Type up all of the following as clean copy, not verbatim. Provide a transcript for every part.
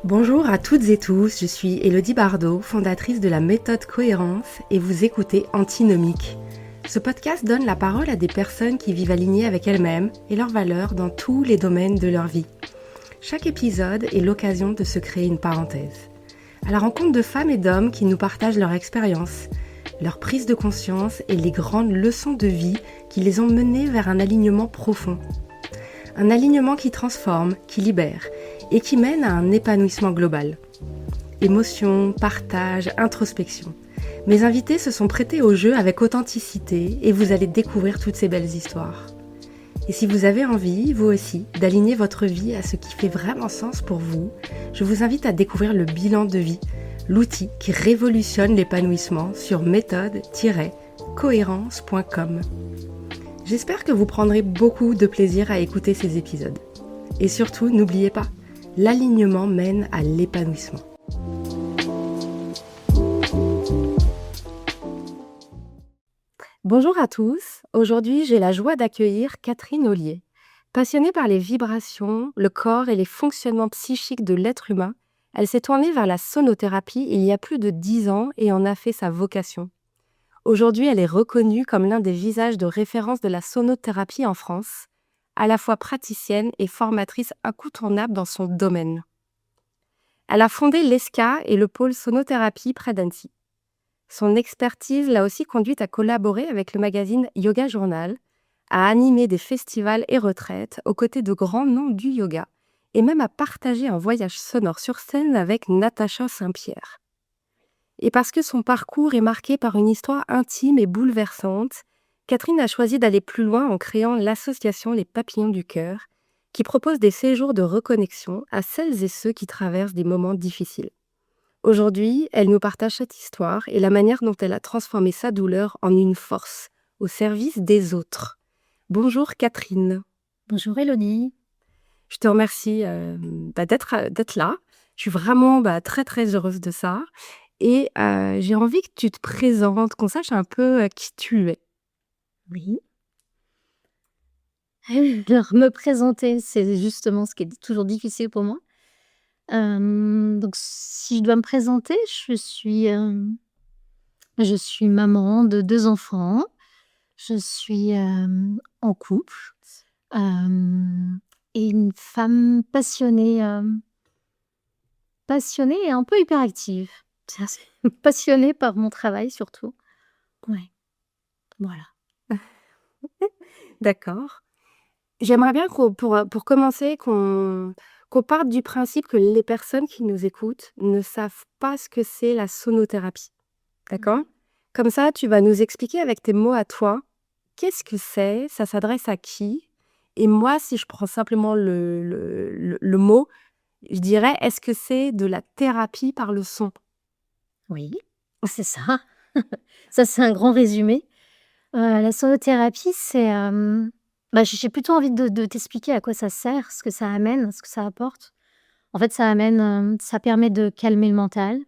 Bonjour à toutes et tous, je suis Élodie Bardot, fondatrice de la méthode Cohérence et vous écoutez Antinomique. Ce podcast donne la parole à des personnes qui vivent alignées avec elles-mêmes et leurs valeurs dans tous les domaines de leur vie. Chaque épisode est l'occasion de se créer une parenthèse. À la rencontre de femmes et d'hommes qui nous partagent leur expérience, leur prise de conscience et les grandes leçons de vie qui les ont menées vers un alignement profond. Un alignement qui transforme, qui libère et qui mène à un épanouissement global. Émotion, partage, introspection. Mes invités se sont prêtés au jeu avec authenticité et vous allez découvrir toutes ces belles histoires. Et si vous avez envie, vous aussi, d'aligner votre vie à ce qui fait vraiment sens pour vous, je vous invite à découvrir le bilan de vie, l'outil qui révolutionne l'épanouissement sur méthode-cohérence.com. J'espère que vous prendrez beaucoup de plaisir à écouter ces épisodes. Et surtout, n'oubliez pas, l'alignement mène à l'épanouissement. Bonjour à tous, aujourd'hui j'ai la joie d'accueillir Catherine Ollier. Passionnée par les vibrations, le corps et les fonctionnements psychiques de l'être humain, elle s'est tournée vers la sonothérapie il y a plus de 10 ans et en a fait sa vocation. Aujourd'hui, elle est reconnue comme l'un des visages de référence de la sonothérapie en France, à la fois praticienne et formatrice incontournable dans son domaine. Elle a fondé l'ESCA et le pôle sonothérapie près d'Annecy. Son expertise l'a aussi conduite à collaborer avec le magazine Yoga Journal, à animer des festivals et retraites aux côtés de grands noms du yoga, et même à partager un voyage sonore sur scène avec Natacha Saint-Pierre. Et parce que son parcours est marqué par une histoire intime et bouleversante, Catherine a choisi d'aller plus loin en créant l'association Les Papillons du Cœur, qui propose des séjours de reconnexion à celles et ceux qui traversent des moments difficiles. Aujourd'hui, elle nous partage cette histoire et la manière dont elle a transformé sa douleur en une force, au service des autres. Bonjour Catherine. Bonjour Élodie. Je te remercie d'être là. Je suis vraiment très très heureuse de ça. Et j'ai envie que tu te présentes, qu'on sache un peu qui tu es. Oui. Alors, me présenter, c'est justement ce qui est toujours difficile pour moi. Donc si je dois me présenter, je suis maman de 2 enfants. Je suis, en couple, hem et une femme passionnée et un peu hyperactive. C'est assez passionnée par mon travail surtout. Ouais, voilà. D'accord. J'aimerais bien pour commencer, qu'on parte du principe que les personnes qui nous écoutent ne savent pas ce que c'est la sonothérapie. D'accord? Comme ça, tu vas nous expliquer avec tes mots à toi, qu'est-ce que c'est, ça s'adresse à qui? Et moi, si je prends simplement le mot, je dirais, est-ce que c'est de la thérapie par le son? Oui, c'est ça. Ça, c'est un grand résumé. La sonothérapie, c'est, j'ai plutôt envie de t'expliquer à quoi ça sert, ce que ça amène, ce que ça apporte. En fait, ça permet de calmer le mental,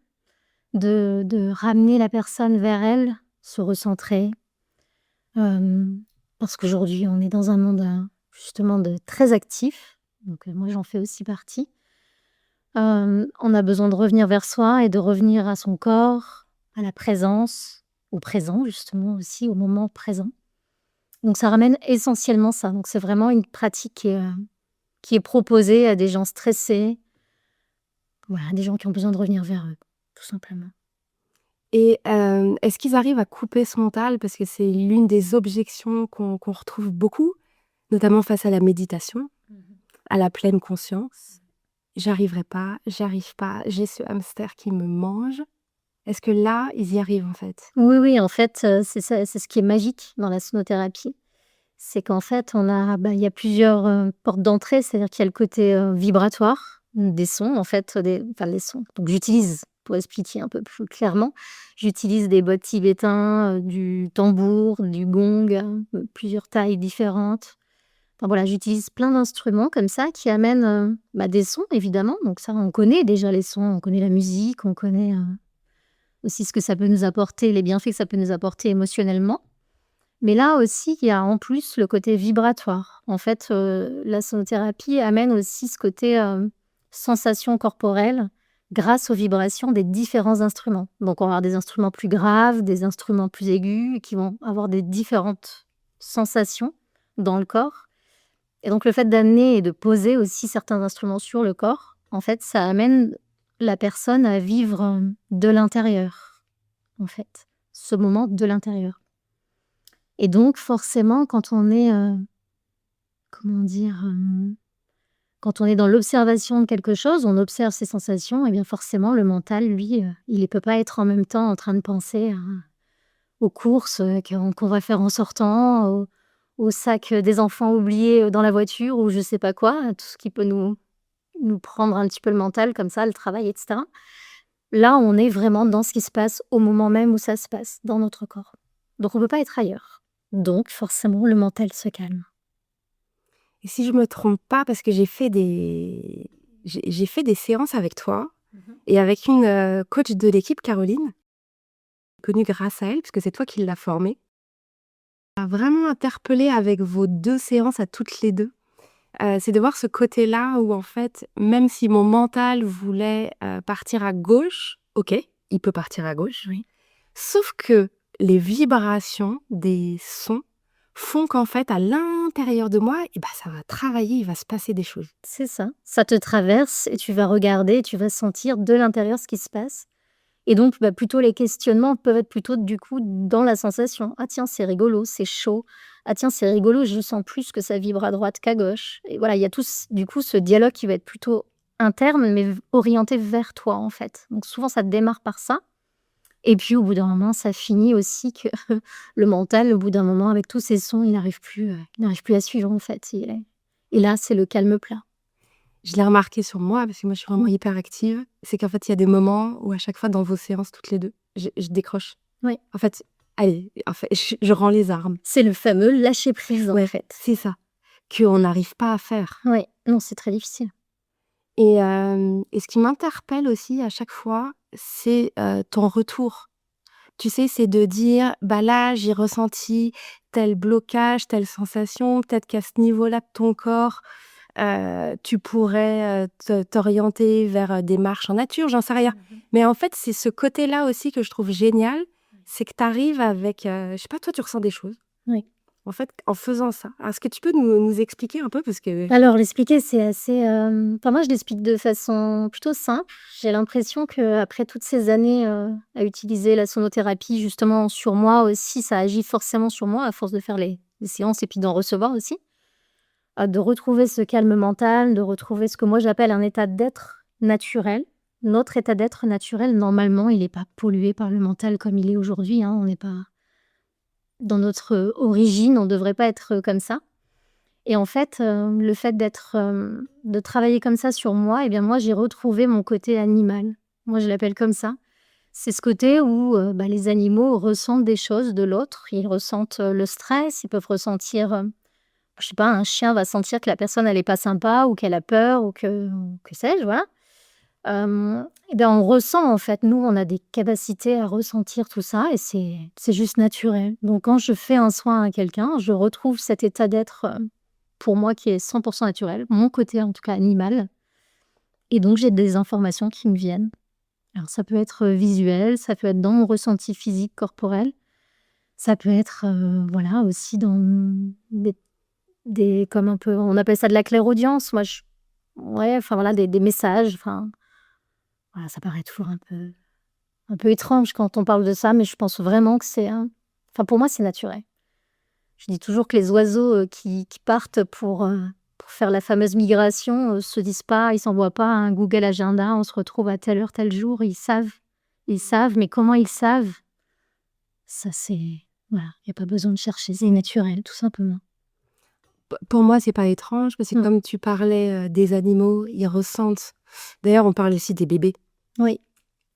de ramener la personne vers elle, se recentrer. Parce qu'aujourd'hui, on est dans un monde, justement de très actif, donc moi, j'en fais aussi partie. On a besoin de revenir vers soi et de revenir à son corps, à la présence, au présent justement aussi, au moment présent. Donc ça ramène essentiellement ça. Donc c'est vraiment une pratique qui est proposée à des gens stressés, voilà, des gens qui ont besoin de revenir vers eux, tout simplement. Et est-ce qu'ils arrivent à couper ce mental? Parce que c'est l'une des objections qu'on retrouve beaucoup, notamment face à la méditation, à la pleine conscience. J'arriverai pas, j'arrive pas, j'ai ce hamster qui me mange. Est-ce que là, ils y arrivent en fait? Oui, oui, en fait, c'est ça, c'est ce qui est magique dans la sonothérapie. C'est qu'en fait, il y a plusieurs, portes d'entrée, c'est-à-dire qu'il y a le côté, vibratoire, des sons en fait, les sons. Donc j'utilise, pour expliquer un peu plus clairement, j'utilise des bottes tibétains, du tambour, du gong, plusieurs tailles différentes. Enfin voilà, j'utilise plein d'instruments comme ça qui amènent, des sons évidemment. Donc ça, on connaît déjà les sons, on connaît la musique, on connaît, aussi ce que ça peut nous apporter, les bienfaits que ça peut nous apporter émotionnellement. Mais là aussi, il y a en plus le côté vibratoire. En fait, la sonothérapie amène aussi ce côté, sensations corporelles grâce aux vibrations des différents instruments. Donc on va avoir des instruments plus graves, des instruments plus aigus, qui vont avoir des différentes sensations dans le corps. Et donc le fait d'amener et de poser aussi certains instruments sur le corps, en fait, ça amène la personne à vivre, de l'intérieur, en fait, ce moment de l'intérieur. Et donc forcément quand on est, comment dire? Quand on est dans l'observation de quelque chose, on observe ses sensations et bien forcément le mental lui, il ne peut pas être en même temps en train de penser aux courses, qu'on va faire en sortant, au sac, des enfants oubliés, dans la voiture ou je sais pas quoi, tout ce qui peut nous prendre un petit peu le mental comme ça, le travail et cetera. Là, on est vraiment dans ce qui se passe au moment même où ça se passe, dans notre corps. Donc on peut pas être ailleurs. Donc forcément le mental se calme. Et si je me trompe pas, parce que j'ai fait des séances avec toi et avec une, coach de l'équipe, Caroline, connue grâce à elle, puisque c'est toi qui l'as formée. M'a vraiment interpellée avec vos 2 séances à toutes les 2. C'est de voir ce côté-là où en fait, même si mon mental voulait, partir à gauche, OK, il peut partir à gauche, Oui. sauf que les vibrations des sons font qu'en fait, à l'intérieur de moi et bah, ça va travailler, il va se passer des choses. C'est ça. Ça te traverse et tu vas regarder, tu vas sentir de l'intérieur ce qui se passe. Et donc, bah, plutôt les questionnements peuvent être plutôt du coup dans la sensation. Ah tiens, c'est rigolo, c'est chaud. Ah tiens, c'est rigolo, je sens plus que ça vibre à droite qu'à gauche. Et voilà, il y a du coup ce dialogue qui va être plutôt interne, mais orienté vers toi en fait. Donc souvent, ça démarre par ça. Et puis au bout d'un moment, ça finit aussi que le mental, au bout d'un moment, avec tous ces sons, il n'arrive plus à suivre en fait. Et là, c'est le calme plat. Je l'ai remarqué sur moi parce que moi je suis vraiment hyperactive, c'est qu'en fait, il y a des moments où à chaque fois dans vos séances toutes les 2, je décroche. Oui. En fait, allez, en fait, je rends les armes. C'est le fameux lâcher prise en Ouais, fait. c'est ça, qu'on n'arrive pas à faire. Oui, non, c'est très difficile. Et ce qui m'interpelle aussi à chaque fois, c'est, ton retour. Tu sais, c'est de dire: «Bah, là, j'ai ressenti tel blocage, telle sensation, peut-être qu'à ce niveau-là de ton corps, tu pourrais, t'orienter vers, des marches en nature», j'en sais rien. Mais en fait, c'est ce côté-là aussi que je trouve génial, c'est que tu arrives avec, je sais pas, toi, tu ressens des choses, Oui. en fait, en faisant ça. Alors, est-ce que tu peux nous expliquer un peu? Parce que Alors l'expliquer, c'est assez, enfin moi je l'explique de façon plutôt simple. J'ai l'impression qu'après toutes ces années, à utiliser la sonothérapie justement sur moi aussi, ça agit forcément sur moi à force de faire les séances et puis d'en recevoir aussi. De retrouver ce calme mental, de retrouver ce que moi j'appelle un état d'être naturel. Notre état d'être naturel, normalement, il est pas pollué par le mental comme il est aujourd'hui, hein. On n'est pas dans notre, origine, on devrait pas être, comme ça. Et en fait, le fait de travailler comme ça sur moi et bien moi j'ai retrouvé mon côté animal. Moi je l'appelle comme ça. C'est ce côté où, bah, les animaux ressentent des choses de l'autre. Ils ressentent, le stress, ils peuvent ressentir, je sais pas, un chien va sentir que la personne elle est pas sympa ou qu'elle a peur ou que sais-je, voilà. Et bien on ressent en fait, nous on a des capacités à ressentir tout ça et c'est juste naturel. Donc quand je fais un soin à quelqu'un, je retrouve cet état d'être, pour moi qui est 100 naturel, mon côté en tout cas animal et donc j'ai des informations qui me viennent. Alors ça peut être, visuel, ça peut être dans mon ressenti physique corporel, ça peut être, voilà aussi dans des comme un peu on appelle ça de la clairaudience. Moi je ouais, enfin voilà des messages, enfin voilà, ça paraît toujours un peu étrange quand on parle de ça, mais je pense vraiment que c'est un enfin pour moi c'est naturel. Je dis toujours que les oiseaux, qui partent pour faire la fameuse migration, se disent pas ils s'envoient pas un Google Agenda, on se retrouve à telle heure, tel jour, ils savent, mais comment ils savent? Ça c'est voilà, il y a pas besoin de chercher, c'est naturel, tout simplement. pour moi, c'est pas étrange parce que Mmh. comme tu parlais, des animaux, ils ressentent d'ailleurs, on parle aussi des bébés Oui,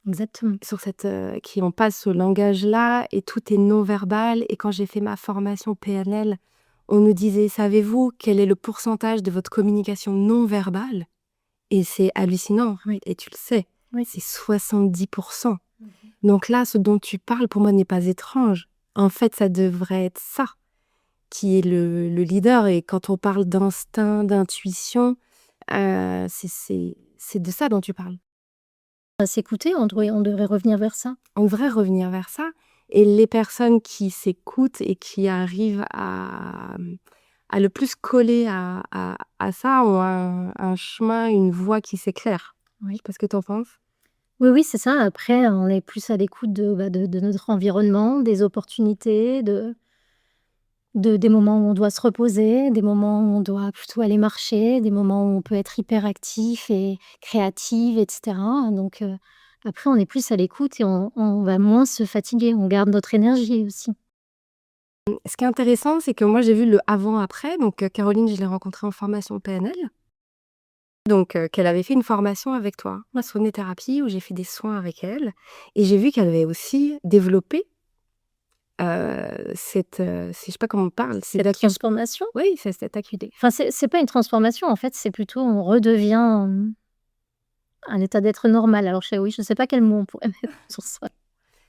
exactement. sur cette, qui ont pas ce langage-là et tout est non verbal et quand j'ai fait ma formation PNL, on nous disait: «Savez-vous quel est le pourcentage de votre communication non verbale?» Et c'est hallucinant Oui. et tu le sais, Oui. c'est 70%. Donc là, ce dont tu parles pour moi n'est pas étrange. En fait, ça devrait être ça qui est le leader et quand on parle d'instinct, d'intuition, c'est c'est de ça dont tu parles. À s'écouter, on devrait revenir vers ça. On devrait revenir vers ça et les personnes qui s'écoutent et qui arrivent à le plus coller à ça ont un chemin, une voie qui s'éclaire. Je Oui. sais pas ce que tu en penses? Oui, oui, c'est ça. Après, on est plus à l'écoute de notre environnement, des opportunités, des moments où on doit se reposer, des moments où on doit plutôt aller marcher, des moments où on peut être hyperactif et créative et cetera. Donc après, on est plus à l'écoute et on va moins se fatiguer. On garde notre énergie aussi. Ce qui est intéressant, c'est que moi, j'ai vu le avant-après. Donc, Caroline, je l'ai rencontrée en formation PNL. Donc, qu'elle avait fait une formation avec toi, la sonothérapie, où j'ai fait des soins avec elle. Et j'ai vu qu'elle avait aussi développé je sais pas comment on parle, c'est Cette transformation. oui, c'est cette acuité. Enfin, c'est pas une transformation, en fait, c'est plutôt on redevient un état d'être normal. Alors, oui, je sais pas quel mot on pourrait mettre sur ça.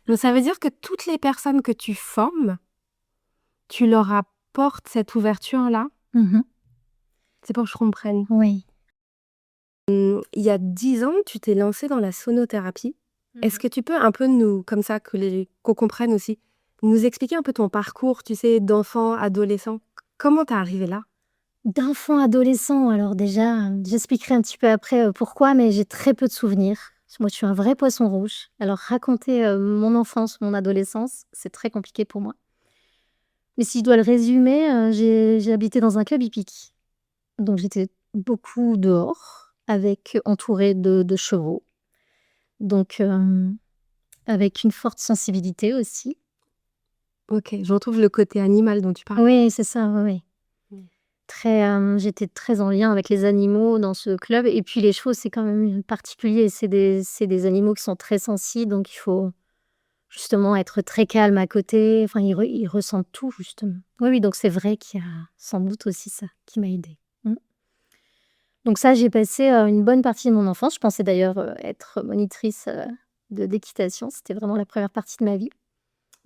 Donc, ça veut dire que toutes les personnes que tu formes, tu leur apportes cette ouverture-là? Mmh. C'est pour que je comprenne. Oui. Il y a 10 ans, tu t'es lancée dans la sonothérapie. Est-ce que tu peux un peu nous, comme ça, qu'on comprenne aussi, nous expliquer un peu ton parcours, tu sais, d'enfant, adolescent? Comment t'es arrivée là? D'enfant, adolescent, alors déjà, j'expliquerai un petit peu après, pourquoi, mais j'ai très peu de souvenirs. Moi, je suis un vrai poisson rouge. Alors raconter, mon enfance, mon adolescence, c'est très compliqué pour moi. Mais si je dois le résumer, j'ai habité dans un club hippique. Donc j'étais beaucoup dehors entourée de chevaux. Donc avec une forte sensibilité aussi. OK, je retrouve le côté animal dont tu parles. Oui, c'est ça, oui, oui. Mmh. J'étais très en lien avec les animaux dans ce club et puis les chevaux, c'est quand même particulier. C'est des animaux qui sont très sensibles, donc il faut justement être très calme à côté. Enfin, ils ressentent tout justement. Oui, oui, donc c'est vrai qu'il y a sans doute aussi ça qui m'a aidée. Mmh. Donc ça, j'ai passé, une bonne partie de mon enfance. Je pensais d'ailleurs, être monitrice, d'équitation. C'était vraiment la première partie de ma vie.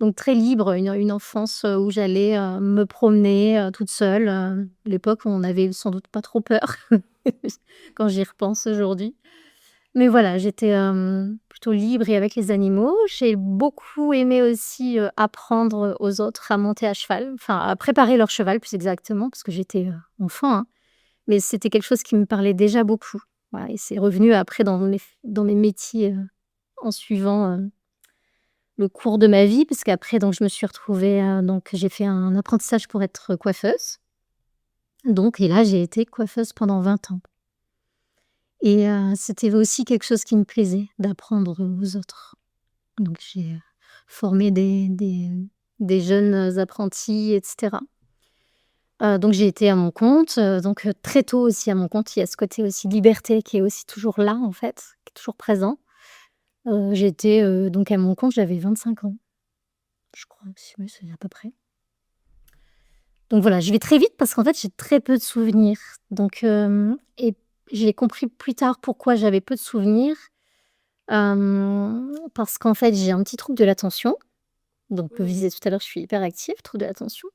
Donc très libre, une enfance, où j'allais, me promener, toute seule, l'époque où on n'avait sans doute pas trop peur, quand j'y repense aujourd'hui. Mais voilà, j'étais, plutôt libre et avec les animaux. J'ai beaucoup aimé aussi, apprendre aux autres à monter à cheval, enfin à préparer leur cheval plus exactement, parce que j'étais, enfant, hein. Mais c'était quelque chose qui me parlait déjà beaucoup. Voilà et c'est revenu après dans mes métiers, en suivant, le cours de ma vie, parce qu'après donc je me suis retrouvée, donc j'ai fait un apprentissage pour être coiffeuse. Donc et là, j'ai été coiffeuse pendant 20 ans et c'était aussi quelque chose qui me plaisait, d'apprendre aux autres. Donc j'ai, formé des jeunes apprentis et cetera. Donc j'ai été à mon compte, donc très tôt aussi à mon compte. Il y a ce côté aussi liberté qui est aussi toujours là, en fait, qui est toujours présent. J'étais, donc à mon compte, j'avais 25 ans, je crois aussi, oui, c'est à peu près. Donc voilà, je vais très vite parce qu'en fait, j'ai très peu de souvenirs. Donc et j'ai compris plus tard pourquoi j'avais peu de souvenirs, parce qu'en fait, j'ai un petit trouble de l'attention. Donc comme je disais tout à l'heure, je suis hyperactive, trouble de l'attention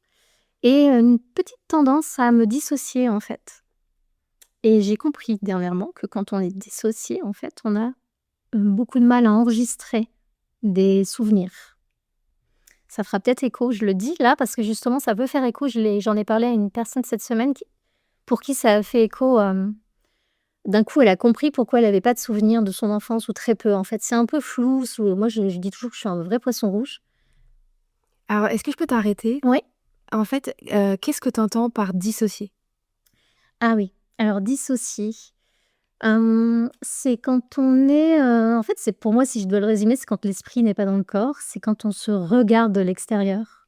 et une petite tendance à me dissocier, en fait. Et j'ai compris dernièrement que quand on est dissocié, en fait, on a, beaucoup de mal à enregistrer des souvenirs. Ça fera peut-être écho, je le dis là parce que justement ça peut faire écho. J'en ai parlé à une personne cette semaine pour qui ça a fait écho, d'un coup elle a compris pourquoi elle avait pas de souvenirs de son enfance ou très peu en fait. C'est un peu flou moi je dis toujours que je suis un vrai poisson rouge. Alors, est-ce que je peux t'arrêter? Ouais. En fait, qu'est-ce que tu entends par dissocier? Ah oui, alors dissocier, c'est quand on est, en fait c'est pour moi si je dois le résumer, c'est quand l'esprit n'est pas dans le corps, c'est quand on se regarde de l'extérieur.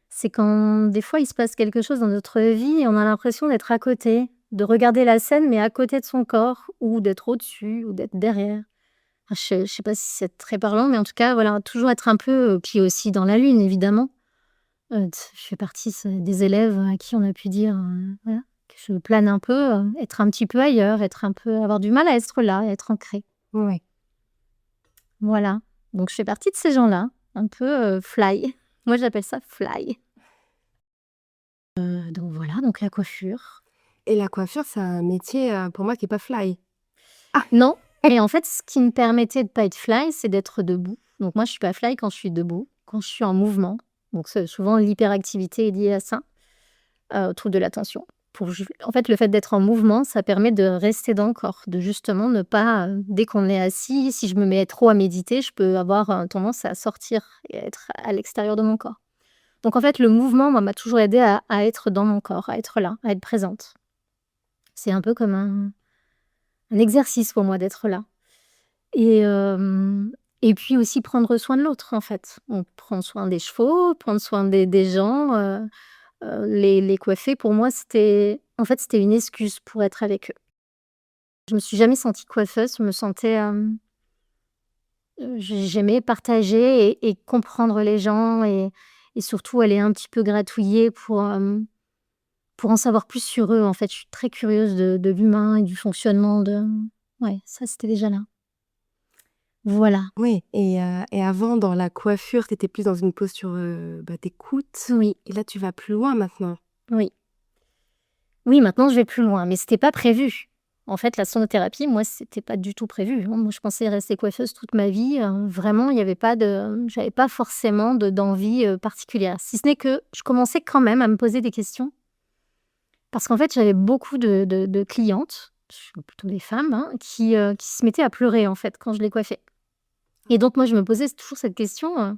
C'est quand des fois il se passe quelque chose dans notre vie et on a l'impression d'être à côté, de regarder la scène, mais à côté de son corps ou d'être au-dessus ou d'être derrière. Enfin, je sais pas si c'est très parlant, mais en tout cas, voilà, toujours être un peu, puis aussi dans la lune évidemment. Je fais partie des élèves à qui on a pu dire, voilà, que je plane un peu, être un petit peu ailleurs, avoir du mal à être là, à être ancrée. Ouais. Voilà, donc je fais partie de ces gens-là, un peu, fly. Moi j'appelle ça fly. Donc voilà, donc la coiffure. Et la coiffure, c'est un métier, pour moi qui est pas fly. Ah! Non, et en fait, ce qui me permettait de pas être fly, c'est d'être debout. Donc moi, je suis pas fly quand je suis debout, quand je suis en mouvement. Donc c'est souvent l'hyperactivité est liée à ça, au trouble de l'attention. En fait, le fait d'être en mouvement, ça permet de rester dans le corps, de justement ne pas, dès qu'on est assis, si je me mets trop à méditer, je peux avoir, tendance à sortir et à être à l'extérieur de mon corps. Donc en fait, le mouvement, moi, m'a toujours aidée à être dans mon corps, à être là, à être présente. C'est un peu comme un exercice pour moi d'être là. Et et puis aussi prendre soin de l'autre, en fait. On prend soin des chevaux, prendre soin des gens, les coiffer pour moi, c'était une excuse pour être avec eux. Je me suis jamais sentie coiffeuse, je me sentais, j'aimais partager et comprendre les gens et surtout aller un petit peu gratouiller pour en savoir plus sur eux, en fait. Je suis très curieuse de l'humain et du fonctionnement de ouais, ça c'était déjà là. Voilà. Oui, et avant, dans la coiffure, tu étais plus dans une posture, d'écoute, Oui, et là, tu vas plus loin maintenant. oui. Oui, maintenant je vais plus loin, mais c'était pas prévu. En fait, la sonothérapie, moi, c'était pas du tout prévu, hein. Moi, je pensais rester coiffeuse toute ma vie, vraiment, il y avait pas de j'avais pas forcément d'envie, particulière. Si ce n'est que je commençais quand même à me poser des questions parce qu'en fait, j'avais beaucoup de clientes, plutôt des femmes, hein, qui se mettaient à pleurer, en fait, quand je les coiffais et donc moi, je me posais toujours cette question,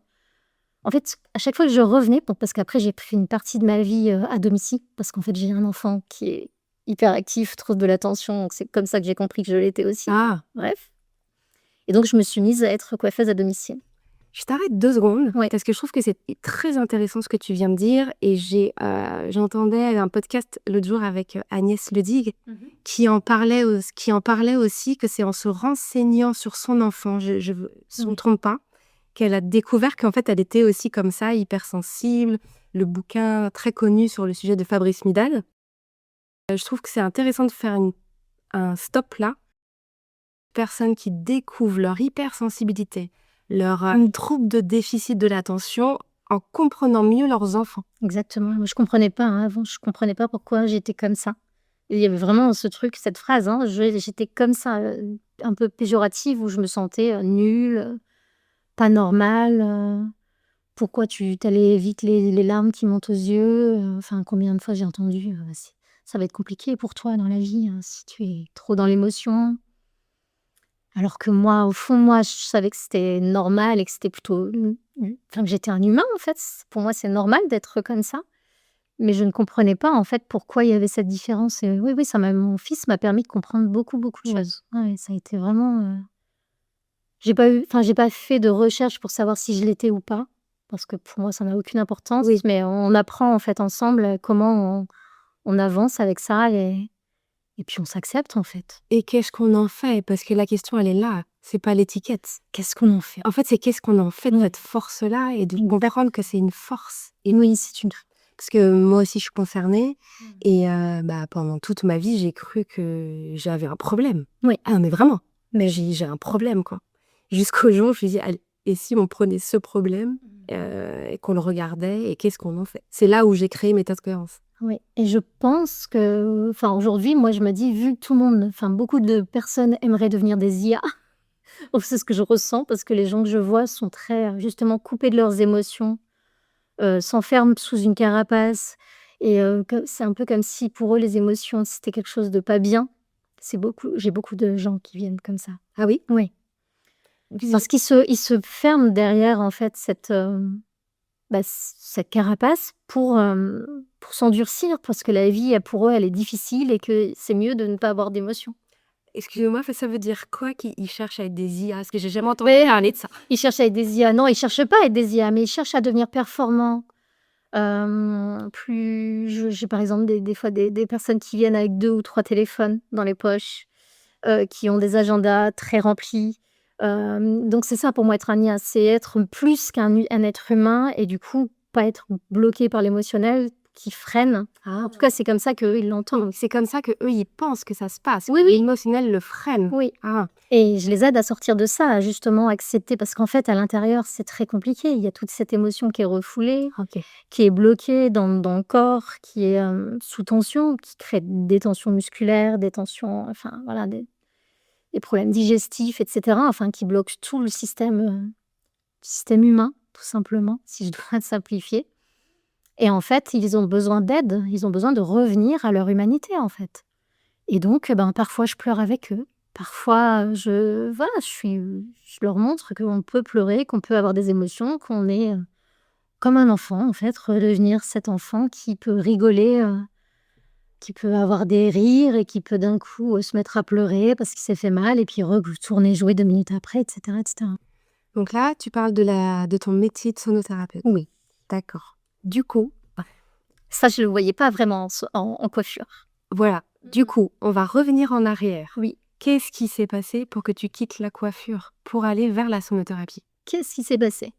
en fait, à chaque fois que je revenais parce qu'après j'ai fait une partie de ma vie, à domicile, parce qu'en fait, j'ai un enfant qui est hyperactif, trouble de l'attention, donc c'est comme ça que j'ai compris que je l'étais aussi. Ah! Bref, et donc je me suis mise à être coiffeuse à domicile. Je t'arrête 2 secondes Ouais. parce que je trouve que c'est très intéressant ce que tu viens de dire, et j'entendais un podcast l'autre jour avec, Agnès Ledig Mmh. qui en parlait aussi, que c'est en se renseignant sur son enfant, si je me Oui. trompe pas, qu'elle a découvert qu'en fait elle était aussi comme ça, hypersensible. Le bouquin très connu sur le sujet de Fabrice Midal. Je trouve que c'est intéressant de faire un stop là. Personnes qui découvrent leur hypersensibilité, leur, trouble de déficit de l'attention, en comprenant mieux leurs enfants. Exactement. Moi, je comprenais pas, hein, avant, je comprenais pas pourquoi j'étais comme ça. Et il y avait vraiment ce truc, cette phrase, hein, j'étais comme ça, un peu péjorative où je me sentais, nulle, pas normale, pourquoi tu allais vite les larmes qui montent aux yeux, enfin combien de fois j'ai entendu, «C'est ça va être compliqué pour toi dans la vie, si tu es trop dans l'émotion». Alors que moi, au fond de moi, je savais que c'était normal et que c'était plutôt enfin que j'étais un humain en fait. Pour moi, c'est normal d'être comme ça, mais je ne comprenais pas en fait pourquoi il y avait cette différence et oui, oui, mon fils m'a permis de comprendre beaucoup, beaucoup de Ouais. choses. Ouais, ouais, ça a été vraiment, j'ai pas fait de recherche pour savoir si je l'étais ou pas, parce que pour moi ça n'a aucune importance, Oui. mais on apprend en fait ensemble, comment on avance avec ça et puis on s'accepte en fait. Et qu'est-ce qu'on en fait? Parce que la question, elle est là, c'est pas l'étiquette. Qu'est-ce qu'on en fait? En fait, c'est qu'est-ce qu'on en fait de Ouais. cette force-là, et de Exact. comprendre que c'est une force. Et Oui, c'est une parce que moi aussi, je suis concernée, Mmh. et pendant toute ma vie, j'ai cru que j'avais un problème. Oui. Ah, mais vraiment, Mais j'ai un problème, quoi. Jusqu'au jour où je me suis dit: «Allez, et si on prenait ce problème, et qu'on le regardait, et qu'est-ce qu'on en fait?» C'est là où j'ai créé Méthode Cohérence. oui et je pense que enfin aujourd'hui, moi je me dis vu que tout le monde enfin beaucoup de personnes aimeraient devenir des IA, c'est ce que je ressens parce que les gens que je vois sont très, justement coupés de leurs émotions, s'enferment sous une carapace et que c'est un peu comme si pour eux les émotions c'était quelque chose de pas bien. J'ai beaucoup de gens qui viennent comme ça. Ah oui? Oui, parce qu'ils se ferment derrière en fait cette carapace pour s'endurcir parce que la vie, pour eux, elle est difficile et que c'est mieux de ne pas avoir d'émotions. Excusez-moi, ça veut dire quoi qu'ils cherchent à être des IA? Parce que j'ai jamais entendu parler de ça. Ils cherchent à être des IA. Non, ils cherchent pas à être des IA, mais ils cherchent à devenir performants. Plus j'ai par exemple des fois des personnes qui viennent avec 2 ou 3 téléphones dans les poches, qui ont des agendas très remplis. Donc c'est ça pour moi être un IA, c'est être plus un être humain et du coup, pas être bloqué par l'émotionnel qui freine. Ah, En tout cas, c'est comme ça qu'eux, ils l'entendent. c'est comme ça qu'eux, ils pensent que ça se passe. Oui, oui. L'émotionnel le freine. Oui Ah, et je les aide à sortir de ça, à justement accepter parce qu'en fait, à l'intérieur, c'est très compliqué. Il y a toute cette émotion qui est refoulée, OK. qui est bloquée dans le corps, qui est, sous tension, qui crée des tensions musculaires, des tensions enfin voilà, des problèmes digestifs et cetera, enfin qui bloquent tout le système humain, tout simplement, si je dois simplifier. Et en fait, ils ont besoin d'aide, ils ont besoin de revenir à leur humanité, en fait. Et donc, parfois je pleure avec eux, parfois, je leur montre qu'on peut pleurer, qu'on peut avoir des émotions, qu'on est, comme un enfant, en fait, redevenir cet enfant qui peut rigoler, qui peut avoir des rires et qui peut d'un coup, se mettre à pleurer parce qu'il s'est fait mal et puis retourner jouer 2 minutes après et cetera et cetera. Donc là, tu parles de ton métier de sonothérapeute. Oui, D'accord. Du coup, ça je le voyais pas vraiment en coiffure. voilà. Du coup, on va revenir en arrière. Oui. Qu'est-ce qui s'est passé pour que tu quittes la coiffure pour aller vers la sonothérapie? Qu'est-ce qui s'est passé?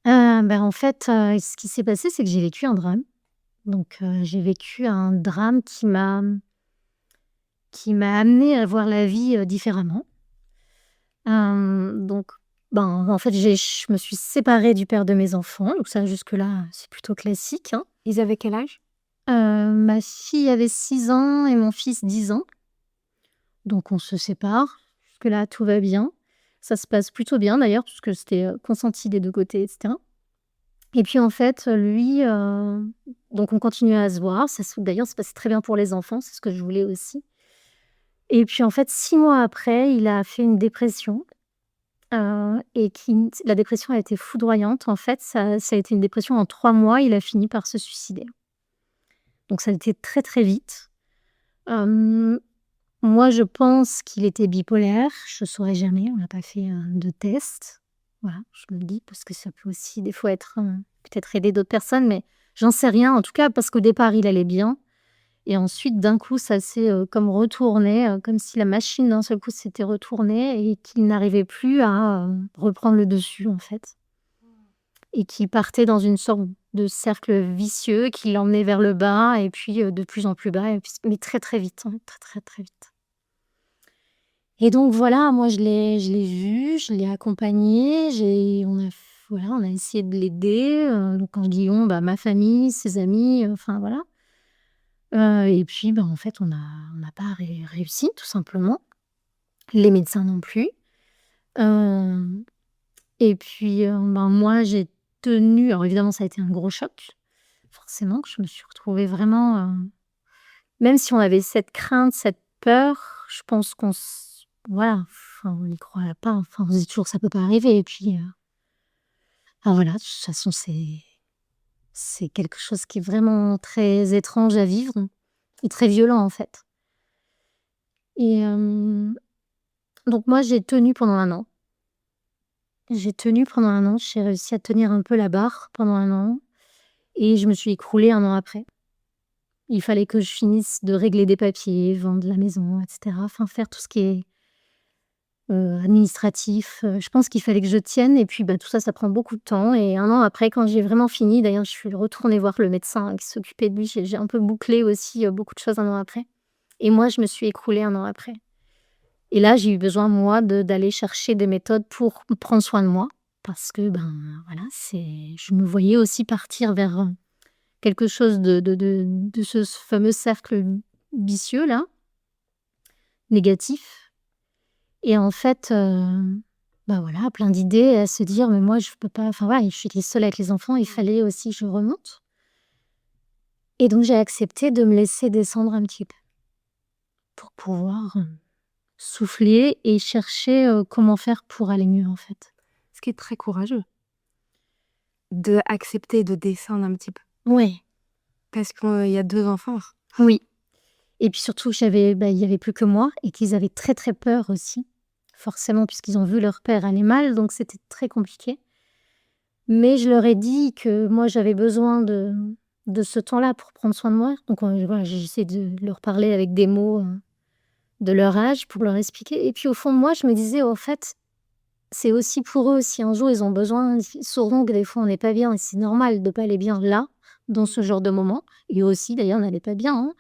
En fait, ce qui s'est passé, c'est que j'ai vécu un drame. Donc, j'ai vécu un drame qui m'a amenée à voir la vie, différemment. Donc, en fait, je me suis séparée du père de mes enfants, donc ça jusque-là, c'est plutôt classique, hein. Ils avaient quel âge? Ma fille avait 6 ans et mon fils 10 ans. Donc on se sépare. Jusque-là, tout va bien. Ça se passe plutôt bien d'ailleurs, puisque c'était, consenti des 2 côtés et cetera. Et puis en fait, lui, donc on continuait à se voir. D'ailleurs, ça se passait très bien pour les enfants, c'est ce que je voulais aussi. Et puis en fait, 6 mois après, il a fait une dépression, et la dépression a été foudroyante. En fait, ça a été une dépression en 3 mois, il a fini par se suicider. Donc ça a été très, très vite. Hem, Moi, je pense qu'il était bipolaire. Je saurais jamais, on n'a pas fait, de test. Voilà, je le dis parce que ça peut aussi des fois être, peut-être aider d'autres personnes, mais j'en sais rien. En tout cas, parce qu'au départ, il allait bien et ensuite, d'un coup, ça s'est, comme retourné, comme si la machine, d'un seul coup, s'était retournée et qu'il n'arrivait plus à, reprendre le dessus, en fait. Et qui partait dans une sorte de cercle vicieux qui l'emmenait vers le bas et puis, de plus en plus bas et puis mais très, très vite, hein, très, très, très vite. Et donc voilà, moi je l'ai vu, je l'ai accompagné, on a essayé de l'aider, donc quand je dis «on», ma famille, ses amis, enfin voilà. Et puis, en fait on n'a pas réussi tout simplement. Les médecins non plus. Hem Et puis, moi j'ai tenu. Alors évidemment ça a été un gros choc, forcément, que je me suis retrouvée vraiment, même si on avait cette crainte, cette peur, je pense voilà, enfin on n'y croit pas, enfin on se dit toujours: «Ça peut pas arriver» et puis, voilà, de toute façon c'est quelque chose qui est vraiment très étrange à vivre et très violent, en fait. Et donc moi j'ai tenu pendant 1 an. J'ai tenu pendant 1 an, j'ai réussi à tenir un peu la barre pendant 1 an et je me suis écroulée 1 an après. Il fallait que je finisse de régler des papiers, vendre la maison et cetera, enfin faire tout ce qui est, administratif. Je pense qu'il fallait que je tienne et puis, tout ça, ça prend beaucoup de temps et 1 an après, quand j'ai vraiment fini, d'ailleurs, je suis retournée voir le médecin qui s'occupait de lui. J'ai un peu bouclé aussi, beaucoup de choses 1 an après et moi, je me suis écroulée 1 an après et là, j'ai eu besoin, moi, d'aller chercher des méthodes pour prendre soin de moi parce que, voilà, je me voyais aussi partir vers, quelque chose de ce fameux cercle vicieux-là, négatif. Et en fait, voilà, plein d'idées à se dire: «Mais moi je peux pas», enfin voilà, je suis seule avec les enfants, il fallait aussi que je remonte et donc j'ai accepté de me laisser descendre un petit peu pour pouvoir, souffler et chercher, comment faire pour aller mieux, en fait. Ce qui est très courageux, de accepter de descendre un petit peu. Ouais, Parce qu'il y a 2 enfants. oui, et puis surtout il y avait plus que moi et qu'ils avaient très, très peur aussi, forcément puisqu'ils ont vu leur père aller mal, donc c'était très compliqué. Mais je leur ai dit que moi j'avais besoin de ce temps-là pour prendre soin de moi. Donc, voilà, j'ai essayé de leur parler avec des mots, de leur âge pour leur expliquer et puis au fond de moi je me disais: «Au fait, c'est aussi pour eux, si un jour ils ont besoin, ils sauront que des fois on n'est pas bien et c'est normal de pas aller bien là, dans ce genre de moment» et eux aussi d'ailleurs n'allaient pas bien, hein.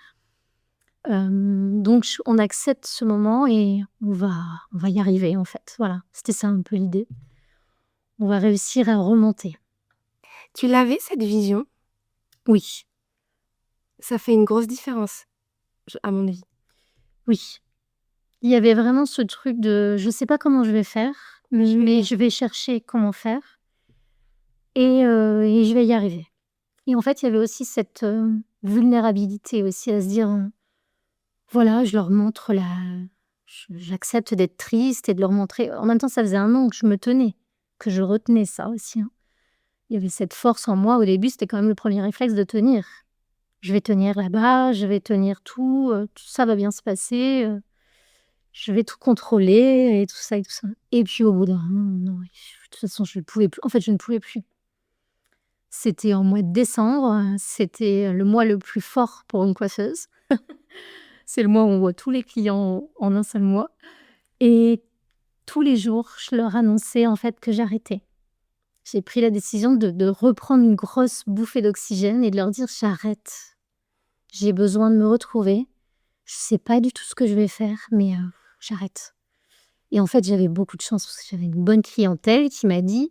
Donc on accepte ce moment et on va y arriver en fait, voilà. C'était ça un peu l'idée. On va réussir à remonter. Tu l'avais cette vision? Oui, Ça fait une grosse différence, à mon avis. oui. Il y avait vraiment ce truc de: «Je sais pas comment je vais faire, mais je vais chercher comment faire et je vais y arriver». Et en fait, il y avait aussi cette, vulnérabilité aussi à se dire, voilà, je leur montre la j'accepte d'être triste et de leur montrer en même temps, ça faisait 1 an que je me tenais, que je retenais ça aussi, hein. Il y avait cette force en moi au début, c'était quand même le premier réflexe de tenir. Je vais tenir là-bas, je vais tenir tout ça va bien se passer, je vais tout contrôler et tout ça et tout ça. Et puis au bout d'un moment, non, de toute façon je ne pouvais plus. En fait, je ne pouvais plus. C'était en mois de décembre, c'était le mois le plus fort pour une coiffeuse. C'est le mois où on voit tous les clients en un seul mois et tous les jours, je leur annonçais en fait que j'arrêtais. J'ai pris la décision de reprendre une grosse bouffée d'oxygène et de leur dire: «J'arrête. J'ai besoin de me retrouver. Je sais pas du tout ce que je vais faire, mais j'arrête». Et en fait, j'avais beaucoup de chance parce que j'avais une bonne clientèle qui m'a dit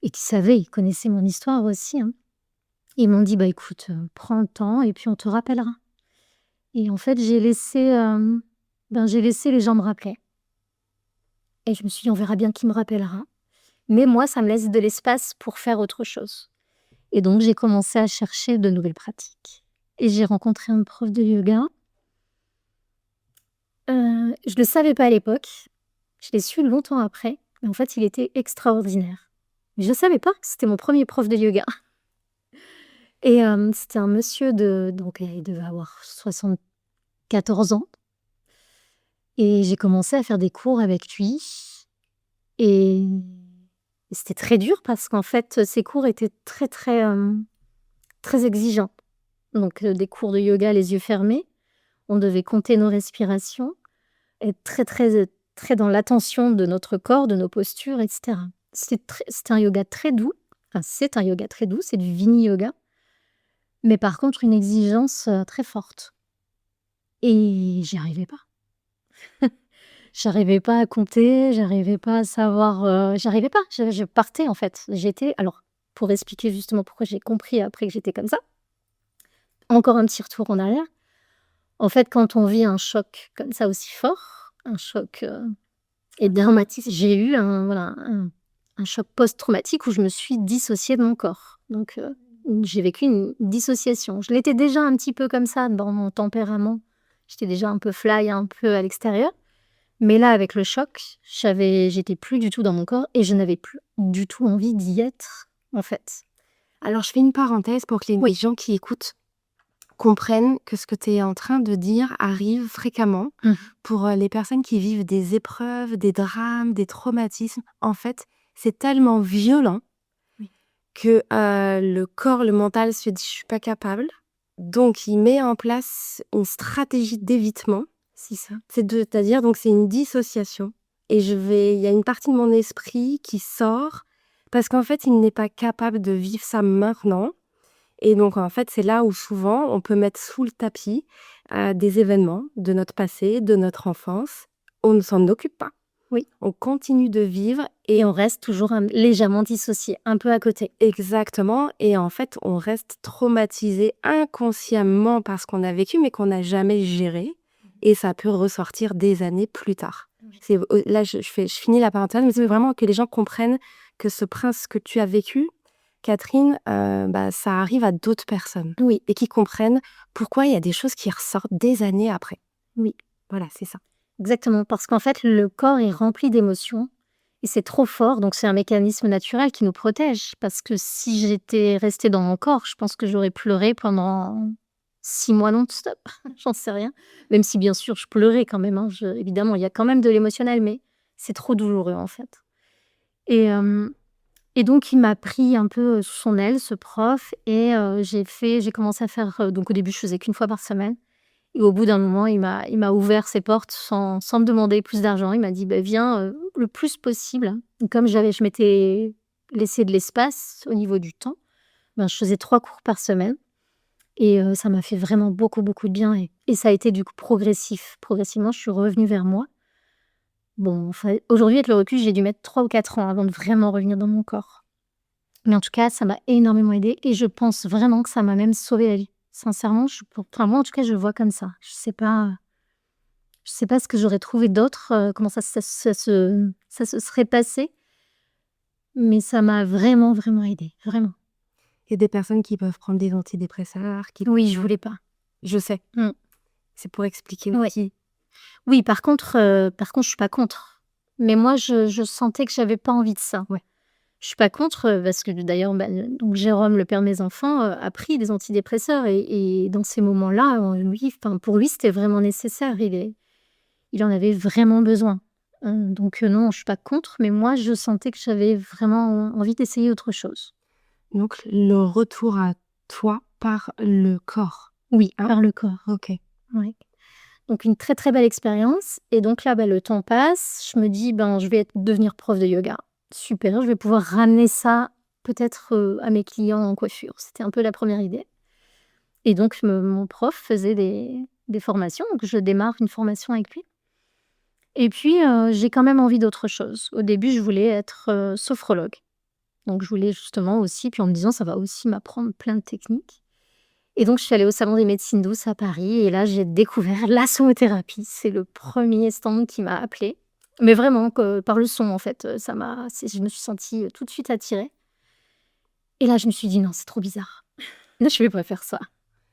et qui savait, ils connaissaient mon histoire aussi, hein. Ils m'ont dit: «Bah, écoute, prends le temps et puis on te rappellera». Et en fait, j'ai laissé les gens me rappeler et je me suis dit: «On verra bien qui me rappellera». Mais moi, ça me laisse de l'espace pour faire autre chose. Et donc j'ai commencé à chercher de nouvelles pratiques et j'ai rencontré un prof de yoga. Je le savais pas à l'époque, je l'ai su longtemps après, mais en fait, il était extraordinaire. Mais je savais pas que c'était mon premier prof de yoga et c'était un monsieur de donc il devait avoir 74 ans et j'ai commencé à faire des cours avec lui et c'était très dur parce qu'en fait, ces cours étaient très, très, très exigeants. Donc des cours de yoga les yeux fermés. On devait compter nos respirations, être très, très, très dans l'attention de notre corps, de nos postures et cetera. C'était un yoga très doux, enfin c'est un yoga très doux, c'est du Vini yoga, mais par contre une exigence, très forte et j'y arrivais pas. J'arrivais pas à compter, j'arrivais pas à savoir, j'arrivais pas, je partais en fait. Alors pour expliquer justement pourquoi j'ai compris après que j'étais comme ça, encore un petit retour en arrière. En fait, quand on vit un choc comme ça aussi fort, un choc, et dramatique, j'ai eu un choc post-traumatique où je me suis dissociée de mon corps. Donc, j'ai vécu une dissociation. Je l'étais déjà un petit peu comme ça dans mon tempérament. J'étais déjà un peu fly, un peu à l'extérieur. Mais là, avec le choc, j'étais plus du tout dans mon corps et je n'avais plus du tout envie d'y être, en fait. Alors, je fais une parenthèse pour que les Oui. gens qui écoutent comprennent que ce que tu es en train de dire arrive fréquemment Mmh. pour les personnes qui vivent des épreuves, des drames, des traumatismes. En fait, c'est tellement violent Oui. que le corps, le mental se dit: «Je suis pas capable». Donc il met en place une stratégie d'évitement. C'est ça. C'est-à-dire donc c'est une dissociation et il y a une partie de mon esprit qui sort parce qu'en fait, il n'est pas capable de vivre ça maintenant et donc en fait, c'est là où souvent on peut mettre sous le tapis, des événements de notre passé, de notre enfance. On ne s'en occupe pas. Oui. On continue de vivre Et on reste toujours légèrement dissocié, un peu à côté. exactement et en fait, on reste traumatisé inconsciemment par ce qu'on a vécu, mais qu'on n'a jamais géré et ça peut ressortir des années plus tard. Oui. C'est là, je finis la parenthèse, mais c'est vraiment que les gens comprennent que ce prince que tu as vécu, Catherine, bah, ça arrive à d'autres personnes Oui, et qui comprennent pourquoi il y a des choses qui ressortent des années après. oui. Voilà, c'est ça. Exactement, parce qu'en fait, le corps est rempli d'émotions et c'est trop fort, donc c'est un mécanisme naturel qui nous protège. Parce que si j'étais restée dans mon corps, je pense que j'aurais pleuré pendant 6 mois non-stop, j'en sais rien. Même si bien sûr je pleurais quand même, hein, évidemment, il y a quand même de l'émotionnel, mais c'est trop douloureux en fait. Et, et donc il m'a pris un peu sous son aile, ce prof, et j'ai commencé à faire, donc au début je faisais qu'une fois par semaine. Et au bout d'un moment, il m'a ouvert ses portes sans me demander plus d'argent. Il m'a dit: «Bah, viens, le plus possible». Et comme je m'étais laissé de l'espace au niveau du temps, ben, je faisais 3 cours par semaine et ça m'a fait vraiment beaucoup, beaucoup de bien et ça a été du coup progressif. Progressivement, je suis revenue vers moi. Bon, enfin, aujourd'hui, avec le recul, j'ai dû mettre 3 ou 4 ans avant de vraiment revenir dans mon corps. Mais en tout cas, ça m'a énormément aidée et je pense vraiment que ça m'a même sauvé la vie. Sincèrement, moi, en tout cas, je le vois comme ça. Je sais pas, Je sais pas ce que j'aurais trouvé d'autre, comment ça se serait passé, mais ça m'a vraiment, vraiment aidée, vraiment. Il y a des personnes qui peuvent prendre des antidépresseurs, qui Oui, je voulais pas. je sais, Mmh. c'est pour expliquer Ouais. aussi. Oui, par contre, je suis pas contre. Mais moi, je sentais que j'avais pas envie de ça. Ouais. Je suis pas contre, parce que d'ailleurs, bah, donc Jérôme, le père de mes enfants, a pris des antidépresseurs et dans ces moments-là, lui, enfin, pour lui, c'était vraiment nécessaire. Il en avait vraiment besoin. Donc non, je suis pas contre, mais moi, je sentais que j'avais vraiment envie d'essayer autre chose. Donc le retour à toi par le corps, Oui, hein? par le corps. OK. Ouais. Donc une très, très belle expérience et donc là, bah, le temps passe, je me dis: «Ben, je vais devenir prof de yoga. Super, je vais pouvoir ramener ça peut-être, à mes clients en coiffure». C'était un peu la première idée et donc mon prof faisait des formations, donc je démarre une formation avec lui et puis, j'ai quand même envie d'autre chose. Au début, je voulais être, sophrologue, donc je voulais justement aussi puis en me disant: «Ça va aussi m'apprendre plein de techniques». Et donc je suis allée au salon des médecines douces à Paris et là j'ai découvert la sonothérapie. C'est le premier stand qui m'a appelée, mais vraiment que par le son en fait, je me suis sentie, tout de suite attirée et là je me suis dit: «Non, c'est trop bizarre. Là je vais pas faire ça.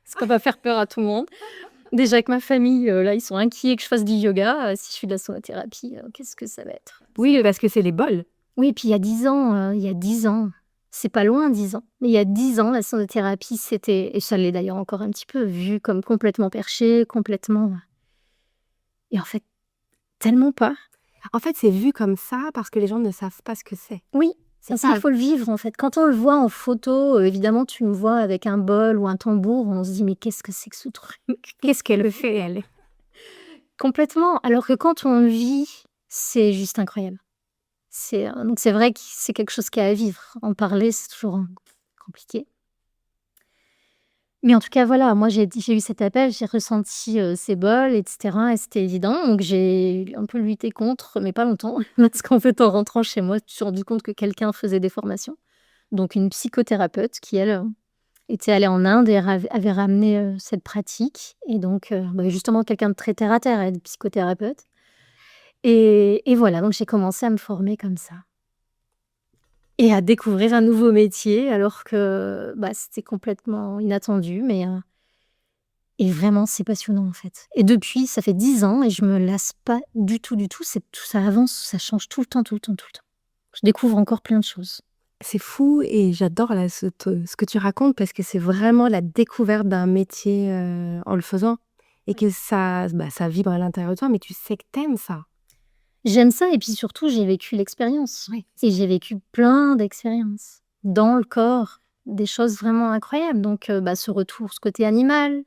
Ça va faire peur à tout le monde». Déjà avec ma famille, là ils sont inquiets que je fasse du yoga, si je fais de la sonothérapie, qu'est-ce que ça va être? Oui, parce que c'est les bols. Oui, et puis il y a 10 ans, c'est pas loin 10 ans, mais il y a 10 ans, la sonothérapie, c'était et ça l'est d'ailleurs encore un petit peu, vu comme complètement perché, complètement et en fait, tellement pas. En fait, c'est vu comme ça parce que les gens ne savent pas ce que c'est. Oui, C'est il ça. faut le vivre, en fait. Quand on le voit en photo, évidemment, tu me vois avec un bol ou un tambour, on se dit: «Mais qu'est-ce que c'est que ce truc? Qu'est-ce qu'elle fait, elle? Complètement, alors que quand on le vit, c'est juste incroyable. Donc c'est vrai que c'est quelque chose qui est à vivre. En parler, c'est toujours, compliqué. Mais en tout cas, voilà, moi j'ai eu cet appel, j'ai ressenti, ces bols et cetera et c'était évident donc j'ai un peu lutté contre, mais pas longtemps parce qu'en fait, en rentrant chez moi, je me suis rendu compte que quelqu'un faisait des formations. Donc une psychothérapeute qui elle, était allée en Inde et avait ramené, cette pratique et donc bah, justement quelqu'un de très terre à terre, elle est psychothérapeute et voilà, donc j'ai commencé à me former comme ça et à découvrir un nouveau métier alors que, bah, c'était complètement inattendu mais et vraiment, c'est passionnant, en fait. Et depuis, ça fait 10 ans et je me lasse pas du tout, du tout. C'est tout ça avance, ça change tout le temps, tout le temps, tout le temps. Je découvre encore plein de choses. C'est fou et j'adore là ce que tu racontes parce que c'est vraiment la découverte d'un métier, en le faisant et que ça vibre à l'intérieur de toi, mais tu sais que tu aimes ça. J'aime ça et puis surtout, j'ai vécu l'expérience Oui. et j'ai vécu plein d'expériences dans le corps, des choses vraiment incroyables. Donc bah, ce retour, ce côté animal,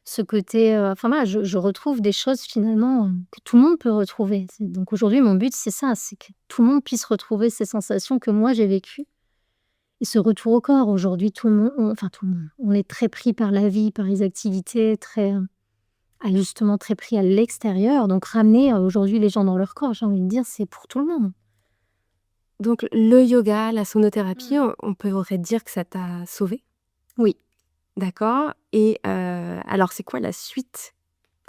ce côté, enfin voilà, je retrouve des choses finalement, que tout le monde peut retrouver. Donc aujourd'hui, mon but, c'est ça, c'est que tout le monde puisse retrouver ces sensations que moi j'ai vécues. Et ce retour au corps, aujourd'hui, tout le monde enfin tout le monde, on est très pris par la vie, par les activités, très, justement très pris à l'extérieur. Donc ramener, aujourd'hui les gens dans leur corps, j'ai envie de dire, c'est pour tout le monde. Donc le yoga, la sonothérapie, Mmh. on pourrait dire que ça t'a sauvée, Oui, d'accord et alors c'est quoi la suite?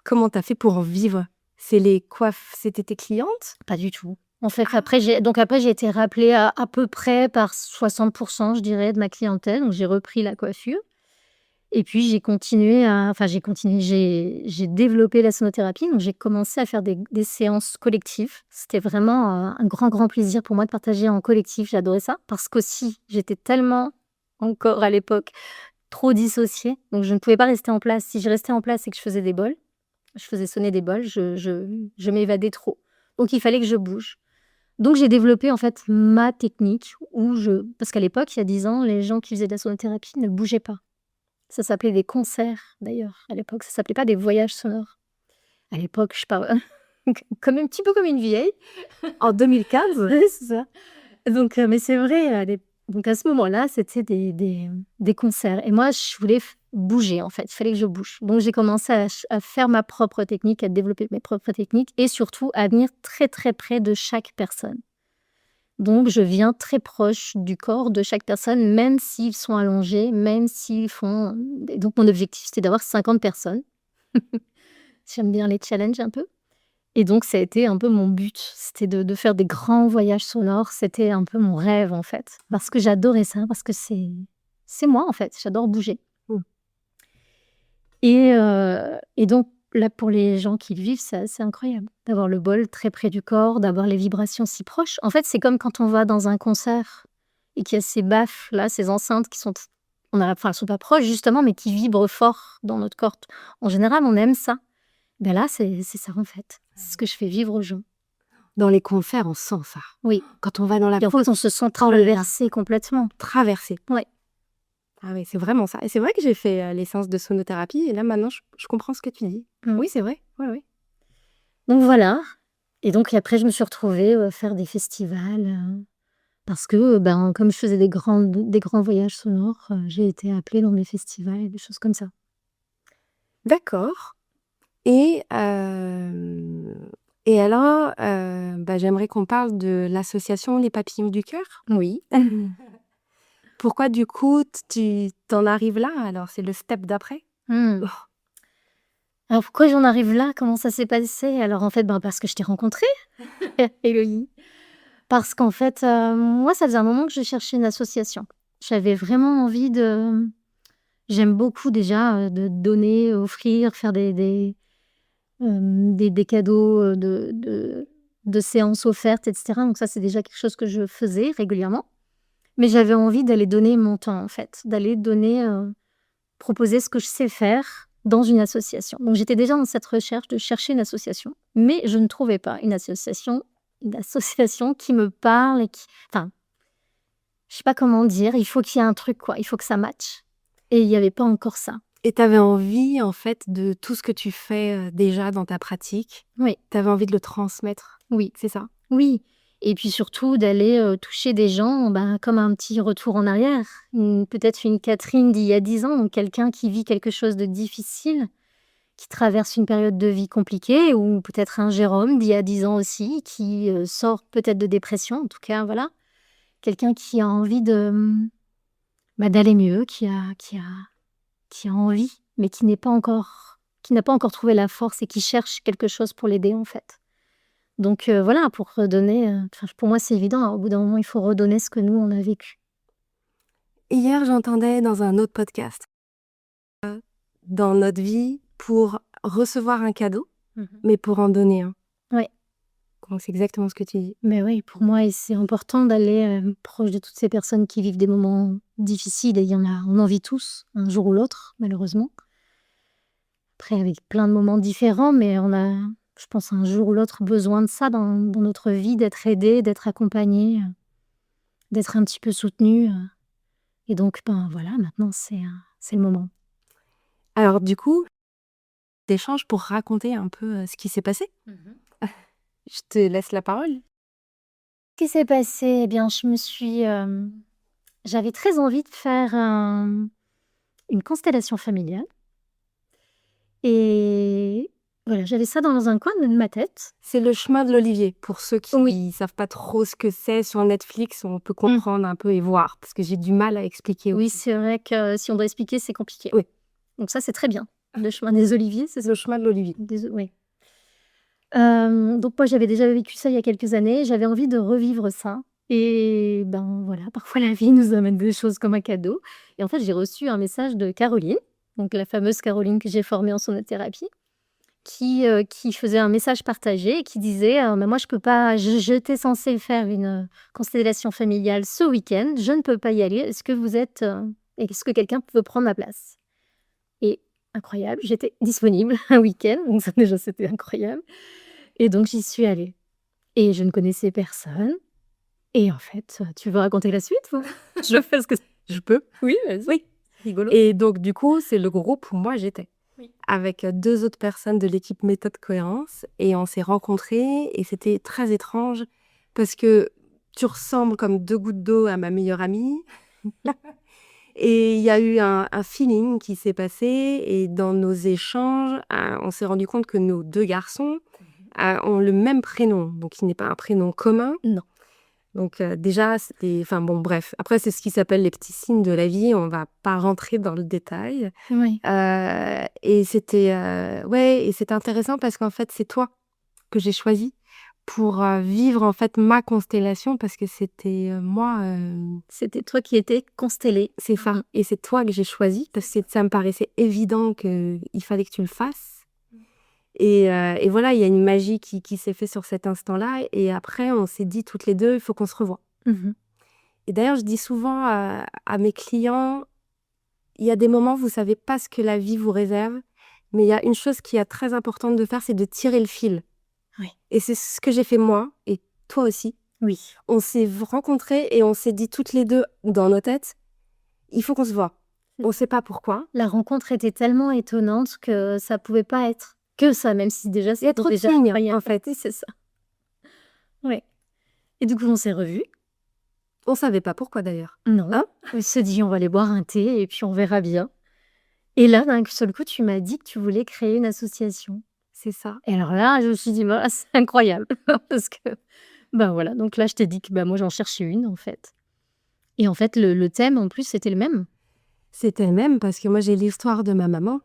Comment tu as fait pour en vivre? C'était tes clientes? pas du tout. En fait, Ah! après j'ai été rappelée à peu près par 60 je dirais de ma clientèle, donc j'ai repris la coiffure. Et puis j'ai continué, j'ai développé la sonothérapie, donc j'ai commencé à faire des séances collectives. C'était vraiment, un grand, grand plaisir pour moi de partager en collectif, j'adorais ça. Parce qu'aussi, j'étais tellement, encore à l'époque, trop dissociée, donc je ne pouvais pas rester en place. Si je restais en place et que je faisais des bols, je faisais sonner des bols, je m'évadais trop. Donc il fallait que je bouge. Donc j'ai développé en fait ma technique parce qu'à l'époque, il y a 10 ans, les gens qui faisaient de la sonothérapie ne bougeaient pas. Ça s'appelait des concerts d'ailleurs, à l'époque, ça s'appelait pas des voyages sonores. À l'époque, je parle comme un petit peu comme une vieille. En 2015? Ouais, c'est ça. Donc mais c'est vrai, donc à ce moment-là, c'était des concerts et moi, je voulais bouger, en fait, il fallait que je bouge. Donc j'ai commencé à faire ma propre technique, à développer mes propres techniques et surtout à venir très, très près de chaque personne. Donc je viens très proche du corps de chaque personne, même s'ils sont allongés, même s'ils font et donc mon objectif, c'était d'avoir 50 personnes. J'aime bien les challenges un peu Et donc ça a été un peu mon but, c'était de faire des grands voyages sonores, c'était un peu mon rêve, en fait. Parce que j'adorais ça, parce que c'est moi, en fait, j'adore bouger. Mmh. Et donc là, pour les gens qui le vivent, c'est assez incroyable d'avoir le bol très près du corps, d'avoir les vibrations si proches. En fait, c'est comme quand on va dans un concert et qu'il y a ces baffes-là, ces enceintes qui sont elles sont pas proches justement, mais qui vibrent fort dans notre corps. En général, on aime ça. Ben là, c'est ça, en fait. C'est ce que je fais vivre aux gens. Dans les concerts, on sent ça. Oui. Quand on va dans la Et en fait, on se sent Oh là là. traversé complètement. traversée. Ouais. Ah oui, c'est vraiment ça. Et c'est vrai que j'ai fait les séances de sonothérapie et là maintenant je comprends ce que tu dis. Mmh. Oui, c'est vrai. Ouais, ouais. Donc voilà. Et donc après, je me suis retrouvée à faire des festivals parce que, comme je faisais des grands voyages sonores, j'ai été appelée dans des festivals et des choses comme ça. D'accord. Et, et alors, j'aimerais qu'on parle de l'association Les Papillons du Cœur. Oui. Pourquoi du coup tu t'en arrives là alors? C'est le step d'après? Mmh. Oh. Alors pourquoi j'en arrive là? Comment ça s'est passé? Alors en fait, parce que je t'ai rencontrée, Héloïse. Parce qu'en fait, moi, ça faisait un moment que je cherchais une association. J'avais vraiment envie j'aime beaucoup déjà, de donner, offrir, faire des cadeaux, de séances offertes et cetera. Donc ça, c'est déjà quelque chose que je faisais régulièrement. Mais j'avais envie d'aller donner mon temps, en fait, d'aller donner, proposer ce que je sais faire dans une association. Donc j'étais déjà dans cette recherche de chercher une association, mais je ne trouvais pas une association qui me parle et enfin, je sais pas comment dire, il faut qu'il y ait un truc, quoi, il faut que ça matche. Et il y avait pas encore ça. Et tu avais envie en fait de tout ce que tu fais, déjà dans ta pratique, Oui, tu avais envie de le transmettre, oui, c'est ça? oui. Et puis surtout d'aller, toucher des gens, comme un petit retour en arrière. Peut-être une Catherine d'il y a 10 ans, donc quelqu'un qui vit quelque chose de difficile, qui traverse une période de vie compliquée, ou peut-être un Jérôme d'il y a 10 ans aussi, qui, sort peut-être de dépression, en tout cas, voilà. Quelqu'un qui a envie d'aller mieux, qui a envie, mais qui n'a pas encore trouvé la force et qui cherche quelque chose pour l'aider, en fait. Donc voilà, pour redonner, pour moi, c'est évident, hein, au bout d'un moment, il faut redonner ce que nous, on a vécu. Hier, j'entendais dans un autre podcast, dans notre vie, pour recevoir un cadeau, mais pour en donner un. Ouais. Donc c'est exactement ce que tu dis. Mais oui, pour moi, et c'est important d'aller, proche de toutes ces personnes qui vivent des moments difficiles, et on en vit tous, un jour ou l'autre, malheureusement. Après avec plein de moments différents, mais on a, je pense, un jour ou l'autre besoin de ça dans notre vie, d'être aidé, d'être accompagné, d'être un petit peu soutenu, et donc voilà, maintenant c'est le moment. Alors du coup, d'échange pour raconter un peu, ce qui s'est passé. Je te laisse la parole. Ce qui s'est passé? Eh bien, j'avais très envie de faire une constellation familiale, et voilà, j'avais ça dans un coin de ma tête. C'est le chemin de l'olivier. Pour ceux Oui. qui savent pas trop ce que c'est, sur Netflix, on peut Mmh. comprendre un peu et voir, parce que j'ai du mal à expliquer Oui, aussi. c'est vrai que si on doit expliquer, c'est compliqué. Oui. Donc ça, c'est très bien. Le chemin des oliviers, c'est C'est ça? le chemin de l'olivier. Oui. Donc moi, j'avais déjà vécu ça il y a quelques années, j'avais envie de revivre ça, et voilà, parfois la vie nous amène des choses comme un cadeau, et en fait, j'ai reçu un message de Caroline, donc la fameuse Caroline que j'ai formée en sonothérapie, qui faisait un message partagé et qui disait: «Moi, je peux pas, j'étais censée faire une, constellation familiale ce week-end, je ne peux pas y aller. Est-ce que quelqu'un peut prendre ma place?» Et incroyable, j'étais disponible un week-end, donc ça déjà, c'était incroyable, et donc j'y suis allée, et je ne connaissais personne, et en fait, tu veux raconter la suite ou? Je fais ce que je peux. Oui, vas-y. Oui. Rigolo. Et donc du coup, c'est le groupe où moi j'étais. Oui. Avec 2 autres personnes de l'équipe Méthode Cohérence, et on s'est rencontrés et c'était très étrange parce que tu ressembles comme 2 gouttes d'eau à ma meilleure amie. Et il y a eu un feeling qui s'est passé, et dans nos échanges, on s'est rendu compte que nos 2 garçons, ont le même prénom, donc qui n'est pas un prénom commun. Non. Donc déjà, c'était enfin bon, bref. Après, c'est ce qui s'appelle les petits signes de la vie, on va pas rentrer dans le détail. Oui. Et c'était, ouais, et c'était intéressant parce qu'en fait, c'est toi que j'ai choisi pour vivre en fait ma constellation parce que c'était moi, C'était toi qui étais constellée. c'est ça. Et c'est toi que j'ai choisi parce que ça me paraissait évident qu'il fallait que tu le fasses. Et voilà, il y a une magie qui s'est faite sur cet instant-là. Et après, on s'est dit toutes les deux, il faut qu'on se revoie. Mhm. Et d'ailleurs, je dis souvent à mes clients, il y a des moments où vous savez pas ce que la vie vous réserve, mais il y a une chose qui est très importante de faire, c'est de tirer le fil. Oui. Et c'est ce que j'ai fait moi, et toi aussi. Oui. On s'est rencontrés et on s'est dit toutes les deux dans nos têtes, il faut qu'on se voit. On ne sait pas pourquoi. La rencontre était tellement étonnante que ça pouvait pas être que ça, même si déjà Il y a trop de déjà signes, incroyable. en fait. Oui, c'est ça. Ouais. Et du coup, on s'est revus. On savait pas pourquoi d'ailleurs. Non. Hein On s'est dit, on va aller boire un thé et puis on verra bien. Et là, d'un seul coup, tu m'as dit que tu voulais créer une association. C'est ça. Et alors là, je me suis dit, bah, c'est incroyable. Parce que, bah voilà, donc là, je t'ai dit que bah, moi, j'en cherchais une, en fait. Et en fait, le thème, en plus, c'était le même. C'était le même parce que moi, j'ai l'histoire de ma maman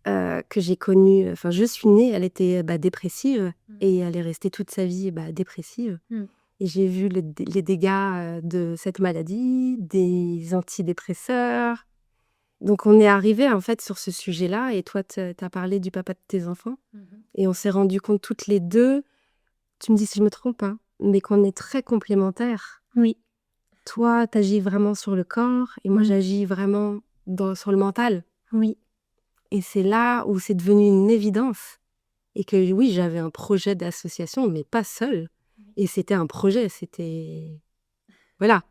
que j'ai connue. Enfin, je suis née, elle était dépressive et elle est restée toute sa vie dépressive. Mm. Et j'ai vu les dégâts de cette maladie, des antidépresseurs. Donc, on est arrivé en fait sur ce sujet-là. Et toi, tu as parlé du papa de tes enfants. Et on s'est rendu compte toutes les deux, tu me dis si je me trompe, hein, mais qu'on est très complémentaires. Oui. Toi, tu agis vraiment sur le corps et moi, Mm. j'agis vraiment sur le mental. Oui. Et c'est là où c'est devenu une évidence. Et que oui, j'avais un projet d'association, mais pas seul. Et c'était un projet, c'était... Voilà,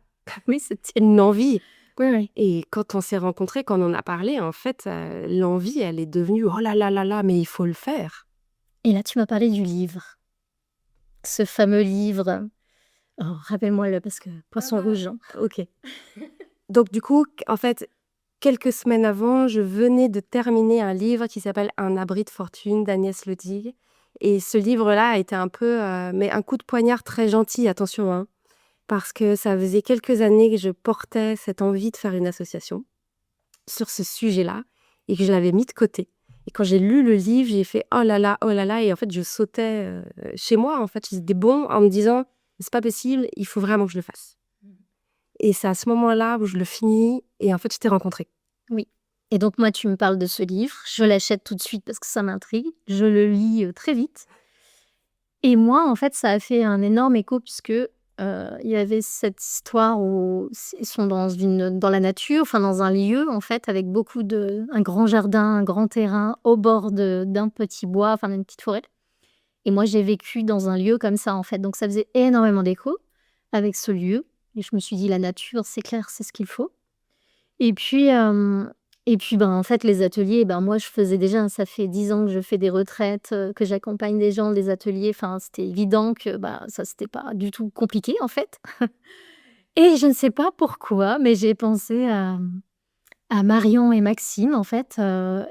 Oui, c'était. une envie. Oui, oui. Et quand on s'est rencontrés, quand on en a parlé, en fait, l'envie, elle est devenue « Oh là là là là, mais il faut le faire !» Et là, tu m'as parlé du livre. Ce fameux livre. Oh, rappelle-moi-le, parce que poisson rouge. Hein. Ok. Donc du coup, en fait, quelques semaines avant, je venais de terminer un livre qui s'appelle Un abri de fortune d'Agnès Ledigue. Et ce livre-là a été un peu, mais un coup de poignard très gentil, attention, hein, parce que ça faisait quelques années que je portais cette envie de faire une association sur ce sujet-là et que je l'avais mis de côté. Et quand j'ai lu le livre, j'ai fait oh là là, et en fait, je sautais chez moi, en fait, j'étais bon en me disant c'est pas possible, il faut vraiment que je le fasse. Et c'est à ce moment-là où je le finis et en fait, je t'ai rencontré. Oui. Et donc, moi, tu me parles de ce livre. Je l'achète tout de suite parce que ça m'intrigue. Je le lis très vite. Et moi, en fait, ça a fait un énorme écho puisque il y avait cette histoire où ils sont dans la nature, enfin dans un lieu, en fait, avec un grand jardin, un grand terrain, au bord d'un petit bois, enfin d'une petite forêt. Et moi, j'ai vécu dans un lieu comme ça, en fait. Donc, ça faisait énormément d'écho avec ce lieu. Et je me suis dit, la nature, c'est clair, c'est ce qu'il faut. Et puis, ben, en fait, les ateliers, ben, moi, je faisais déjà ça fait 10 ans que je fais des retraites, que j'accompagne des gens, des ateliers. Enfin, c'était évident que, bah, ça, c'était pas du tout compliqué, en fait. Et je ne sais pas pourquoi, mais j'ai pensé à Marion et Maxime, en fait,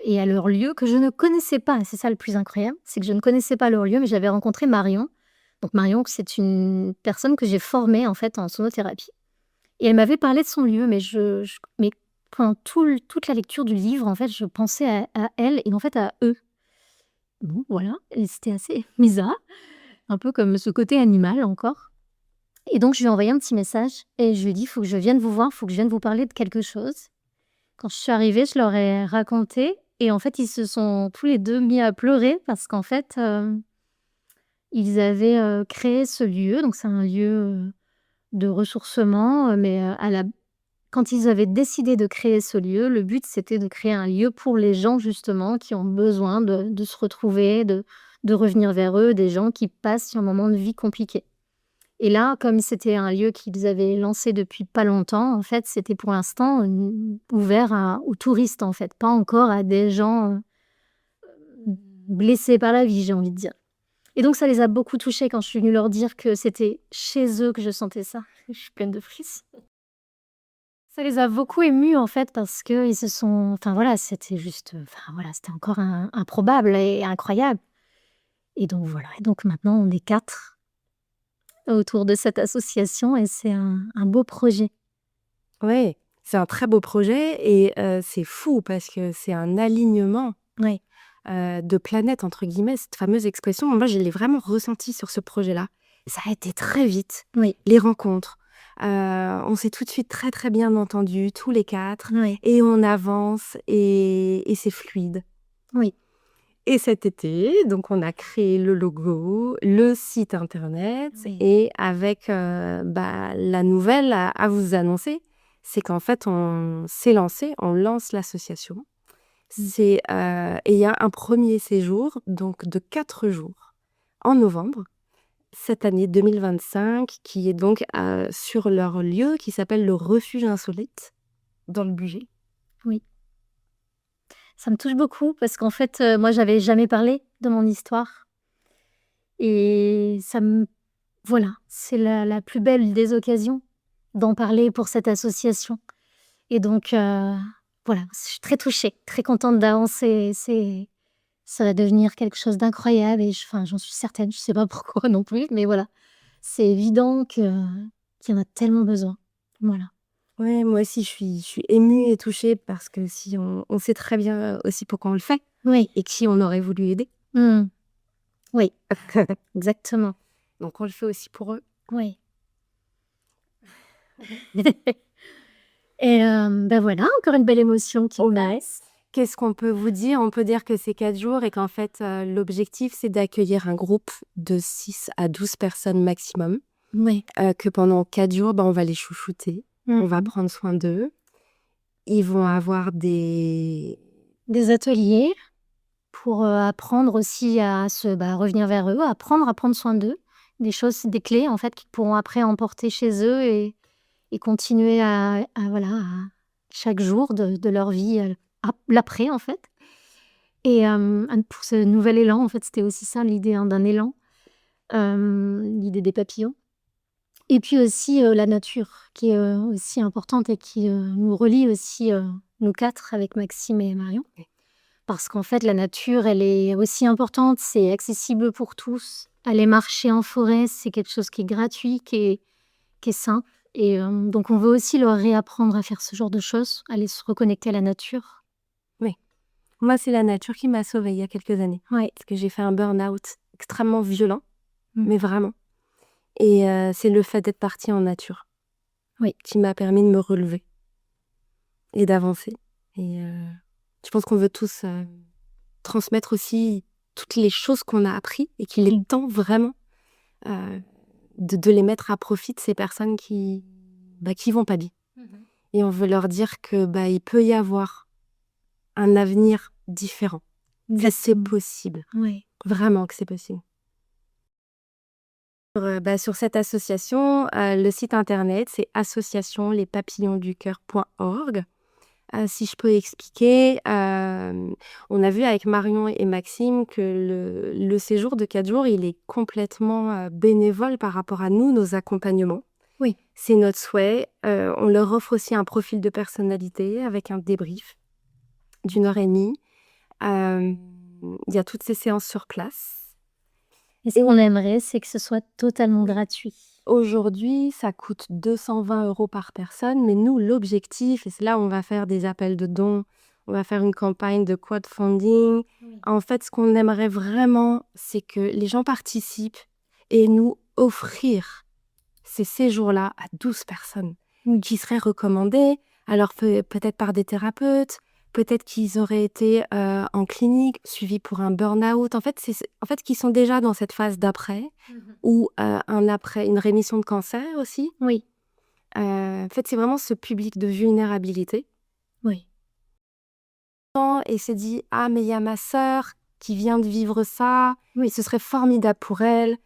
et à leur lieu que je ne connaissais pas. C'est ça le plus incroyable, c'est que je ne connaissais pas leur lieu, mais j'avais rencontré Marion. Donc Marion, c'est une personne que j'ai formée, en fait, en sonothérapie. Et elle m'avait parlé de son lieu, mais pendant toute la lecture du livre, en fait, je pensais à elle et en fait à eux. Bon, voilà, et c'était assez bizarre, un peu comme ce côté animal encore. Et donc, je lui ai envoyé un petit message et je lui ai dit: «Faut que je vienne vous voir, faut que je vienne vous parler de quelque chose». Quand je suis arrivée, je leur ai raconté et en fait, ils se sont tous les 2 mis à pleurer parce qu'en fait, ils avaient, créé ce lieu. Donc c'est un lieu, de ressourcement, mais, quand ils avaient décidé de créer ce lieu, le but, c'était de créer un lieu pour les gens justement qui ont besoin de se retrouver, de revenir vers eux, des gens qui passent un moment de vie compliqué. Et là, comme c'était un lieu qu'ils avaient lancé depuis pas longtemps, en fait, c'était pour l'instant, ouvert aux touristes, en fait, pas encore à des gens, blessés par la vie, j'ai envie de dire. Et donc ça les a beaucoup touchés quand je suis venue leur dire que c'était chez eux que je sentais ça. Je suis pleine de frissons. Ça les a beaucoup émus, en fait, parce qu'ils se sont enfin voilà, c'était juste, enfin voilà, c'était encore improbable et incroyable. Et donc voilà, et donc maintenant on est 4 autour de cette association et c'est un beau projet. Ouais, c'est un très beau projet et c'est fou parce que c'est un alignement. Oui. de planète, entre guillemets, cette fameuse expression. Moi, je l'ai vraiment ressentie sur ce projet-là. Ça a été très vite, Oui, les rencontres. On s'est tout de suite très, très bien entendus, tous les 4, oui, et on avance et c'est fluide. oui. Et cet été, donc on a créé le logo, le site internet Oui. et avec, la nouvelle à vous annoncer, c'est qu'en fait, on s'est lancé, on lance l'association. Et il y a un premier séjour, donc de 4 jours, en novembre, cette année 2025, qui est donc sur leur lieu qui s'appelle le Refuge Insolite, dans le Bugey. Oui. Ça me touche beaucoup parce qu'en fait, moi, j'avais jamais parlé de mon histoire et ça me voilà, c'est la plus belle des occasions d'en parler pour cette association et donc voilà, je suis très touchée, très contente d'avancer. Ça va devenir quelque chose d'incroyable et enfin, j'en suis certaine, je sais pas pourquoi non plus, mais voilà. C'est évident qu'il y en a tellement besoin. Voilà. Ouais, moi aussi, je suis émue et touchée parce que si on sait très bien aussi pourquoi on le fait Oui. et qui on aurait voulu aider. Mmh. Oui, exactement. Donc on le fait aussi pour eux. Oui. Et voilà, encore une belle émotion qui Ok. passe. Qu'est-ce qu'on peut vous dire? On peut dire que c'est 4 jours et qu'en fait, l'objectif, c'est d'accueillir un groupe de 6 à 12 personnes maximum. Oui. Que pendant 4 jours, on va les chouchouter. On va prendre soin d'eux. Ils vont avoir des Des ateliers pour, apprendre aussi à revenir vers eux, apprendre à prendre soin d'eux. Des choses, des clés en fait qu'ils pourront après emporter chez eux et continuer à voilà, à chaque jour de leur vie, l'après en fait. Et pour ce nouvel élan, en fait, c'était aussi ça l'idée, hein, d'un élan, l'idée des papillons. Et puis aussi, la nature qui est, aussi importante et qui, nous relie aussi, nous 4 avec Maxime et Marion. Oui. Parce qu'en fait, la nature, elle est aussi importante, c'est accessible pour tous. Aller marcher en forêt, c'est quelque chose qui est gratuit, qui est simple et donc on veut aussi leur réapprendre à faire ce genre de choses, aller se reconnecter à la nature. Oui. Moi, c'est la nature qui m'a sauvée il y a quelques années. Ouais. Parce que j'ai fait un burn-out extrêmement violent, Mmh. mais vraiment. Et c'est le fait d'être partie en nature Oui. qui m'a permis de me relever et d'avancer. Et je pense qu'on veut tous transmettre aussi toutes les choses qu'on a appris et qu'il est temps vraiment de les mettre à profit de ces personnes qui vont pas bien. Et on veut leur dire que il peut y avoir un avenir différent. Que c'est Exactement. possible. Ouais. Vraiment que c'est possible. Sur cette association, le site internet, c'est associationlespapillonsducoeur.org. Si je peux expliquer, on a vu avec Marion et Maxime que le séjour de 4 jours, il est complètement bénévole par rapport à nous, nos accompagnements. Oui. C'est notre souhait. On leur offre aussi un profil de personnalité avec un débrief d'1 heure et demie. Il y a toutes ces séances sur place. Et ce qu'on aimerait, c'est que ce soit totalement gratuit. Aujourd'hui, ça coûte 220 € par personne, mais nous, l'objectif, et c'est là où on va faire des appels de dons, on va faire une campagne de crowdfunding. Oui. En fait, ce qu'on aimerait vraiment, c'est que les gens participent et nous offrir ces séjours-là à 12 personnes Oui. qui seraient recommandées, alors peut-être par des thérapeutes, peut-être qu'ils auraient été en clinique, suivis pour un burn-out. En fait, qui sont déjà dans cette phase d'après, ou un après, une rémission de cancer aussi. Oui. En fait, c'est vraiment ce public de vulnérabilité. Oui. Et s'est dit, ah, mais il y a ma sœur qui vient de vivre ça, Oui. ce serait formidable pour elle.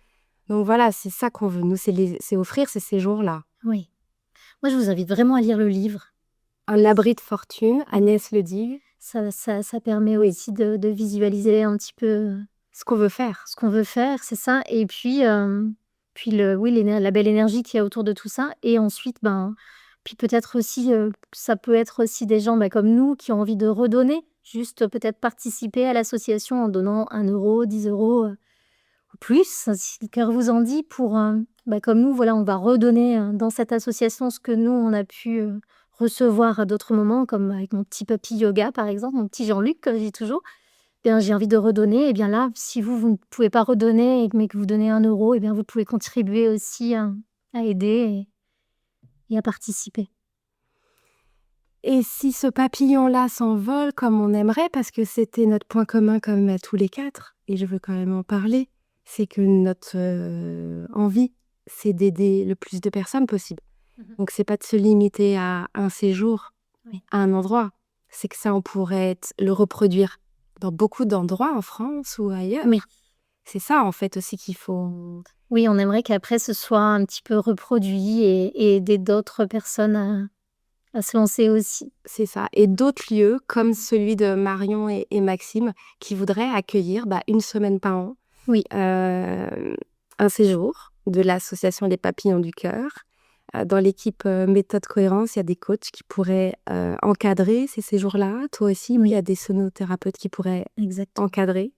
Donc voilà, c'est ça qu'on veut, nous, c'est offrir ces séjours-là. Oui. Moi, je vous invite vraiment à lire le livre. Un abri de fortune, Agnès le dit, Ça permet Oui. aussi de visualiser un petit peu ce qu'on veut faire. ce qu'on veut faire, c'est ça. Et puis, la belle énergie qu'il y a autour de tout ça. Et ensuite, puis peut-être aussi, ça peut être aussi des gens comme nous qui ont envie de redonner, juste peut-être participer à l'association en donnant 1 €, 10 € ou plus, si le cœur vous en dit, pour, comme nous, voilà, on va redonner dans cette association ce que nous, on a pu recevoir à d'autres moments, comme avec mon petit papy yoga, par exemple, mon petit Jean-Luc, comme je dis toujours. bien, j'ai envie de redonner, et bien là, si vous ne pouvez pas redonner, mais que vous donnez 1 €, et bien, vous pouvez contribuer aussi à aider et à participer. Et si ce papillon-là s'envole comme on aimerait, parce que c'était notre point commun quand même à tous les 4, et je veux quand même en parler, c'est que notre envie, c'est d'aider le plus de personnes possible. Donc c'est pas de se limiter à un séjour, Oui. à un endroit. C'est que ça, on pourrait le reproduire dans beaucoup d'endroits en France ou ailleurs. Oui. C'est ça en fait aussi qu'il faut. Oui, on aimerait qu'après ce soit un petit peu reproduit et aider d'autres personnes à se lancer aussi. C'est ça. Et d'autres lieux comme celui de Marion et Maxime qui voudraient accueillir 1 semaine par an Oui. un séjour de l'association Les Papillons du Cœur. Dans l'équipe Méthode Cohérence, il y a des coachs qui pourraient encadrer ces séjours-là. Toi aussi, il y a des sonothérapeutes qui pourraient Exactement. encadrer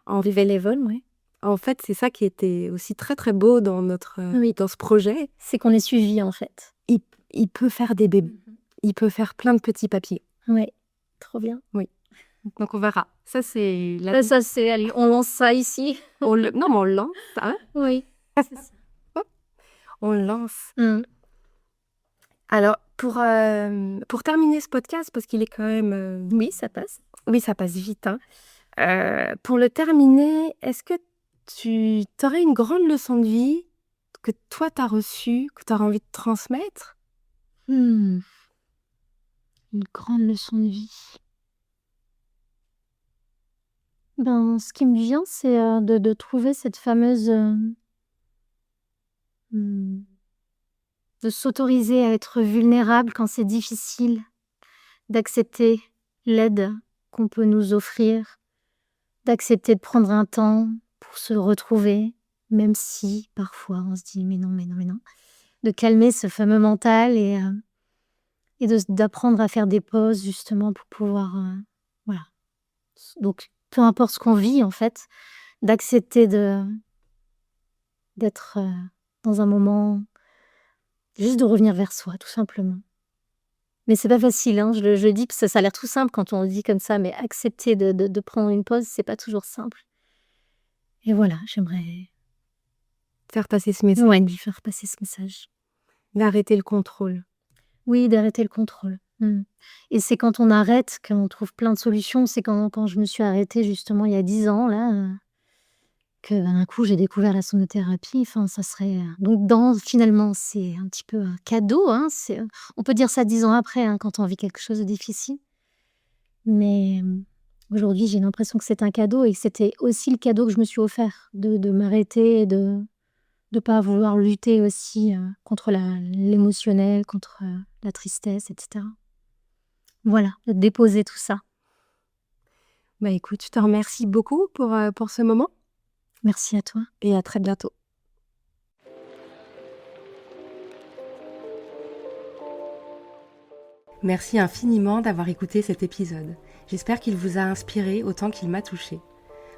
en bénévole. Oui. En fait, c'est ça qui était aussi très très beau dans dans ce projet. C'est qu'on est suivi, en fait. Il peut faire des bébés. Il peut faire plein de petits papillons. Oui, trop bien. Oui. Donc on verra. Ça c'est Ça c'est allez, on lance ça ici. Non, mais on le lance. Hein. Oui. C'est ça. On le lance. Alors pour terminer ce podcast, parce qu'il est quand même Oui, ça passe. oui, ça passe vite. Hein. Pour le terminer, est-ce que tu aurais une grande leçon de vie que toi t'as reçue, que tu aurais envie de transmettre? Une grande leçon de vie. Ben, ce qui me vient, c'est de trouver cette fameuse de s'autoriser à être vulnérable quand c'est difficile, d'accepter l'aide qu'on peut nous offrir, d'accepter de prendre un temps pour se retrouver, même si parfois on se dit mais non, mais non, mais non. De calmer ce fameux mental et d'apprendre à faire des pauses justement pour pouvoir, voilà. Donc peu importe ce qu'on vit en fait, d'accepter d'être, dans un moment, juste de revenir vers soi tout simplement. Mais c'est pas facile, hein, je le dis parce que ça a l'air tout simple quand on le dit comme ça, mais accepter de prendre une pause, c'est pas toujours simple. Et voilà, j'aimerais Faire passer ce message. ouais, lui faire passer ce message. D'arrêter le contrôle. Oui, d'arrêter le contrôle. Et c'est quand on arrête qu'on trouve plein de solutions. C'est quand je me suis arrêtée justement il y a 10 ans là, que d'un coup j'ai découvert la sonothérapie. Enfin ça serait, donc finalement c'est un petit peu un cadeau, hein, on peut dire ça 10 ans après, hein, quand on vit quelque chose de difficile. Mais, aujourd'hui j'ai l'impression que c'est un cadeau et que c'était aussi le cadeau que je me suis offert de m'arrêter et de pas vouloir lutter aussi, contre l'émotionnel, contre, la tristesse et cetera. Voilà, de déposer tout ça. Écoute, je te remercie beaucoup pour ce moment Merci à toi. et à très bientôt. Merci infiniment d'avoir écouté cet épisode. J'espère qu'il vous a inspiré autant qu'il m'a touché.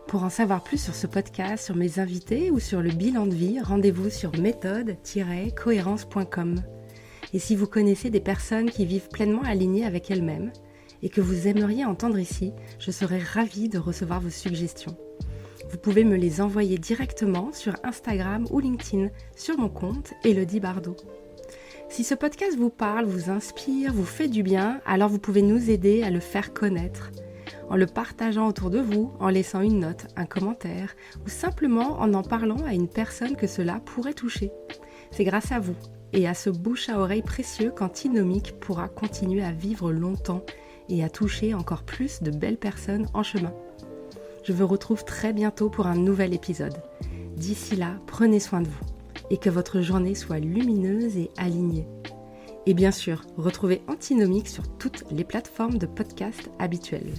Pour en savoir plus sur ce podcast, sur mes invités ou sur le bilan de vie, rendez-vous sur méthode-cohérence.com. Et si vous connaissez des personnes qui vivent pleinement alignées avec elles-mêmes et que vous aimeriez entendre ici, je serais ravie de recevoir vos suggestions. Vous pouvez me les envoyer directement sur Instagram ou LinkedIn sur mon compte Élodie Bardot. Si ce podcast vous parle, vous inspire, vous fait du bien, alors vous pouvez nous aider à le faire connaître en le partageant autour de vous, en laissant une note, un commentaire ou simplement en parlant à une personne que cela pourrait toucher. C'est grâce à vous et à ce bouche à oreille précieux qu'Antinomique pourra continuer à vivre longtemps et à toucher encore plus de belles personnes en chemin. Je vous retrouve très bientôt pour un nouvel épisode. D'ici là, prenez soin de vous et que votre journée soit lumineuse et alignée. Et bien sûr, retrouvez Antinomique sur toutes les plateformes de podcast habituelles.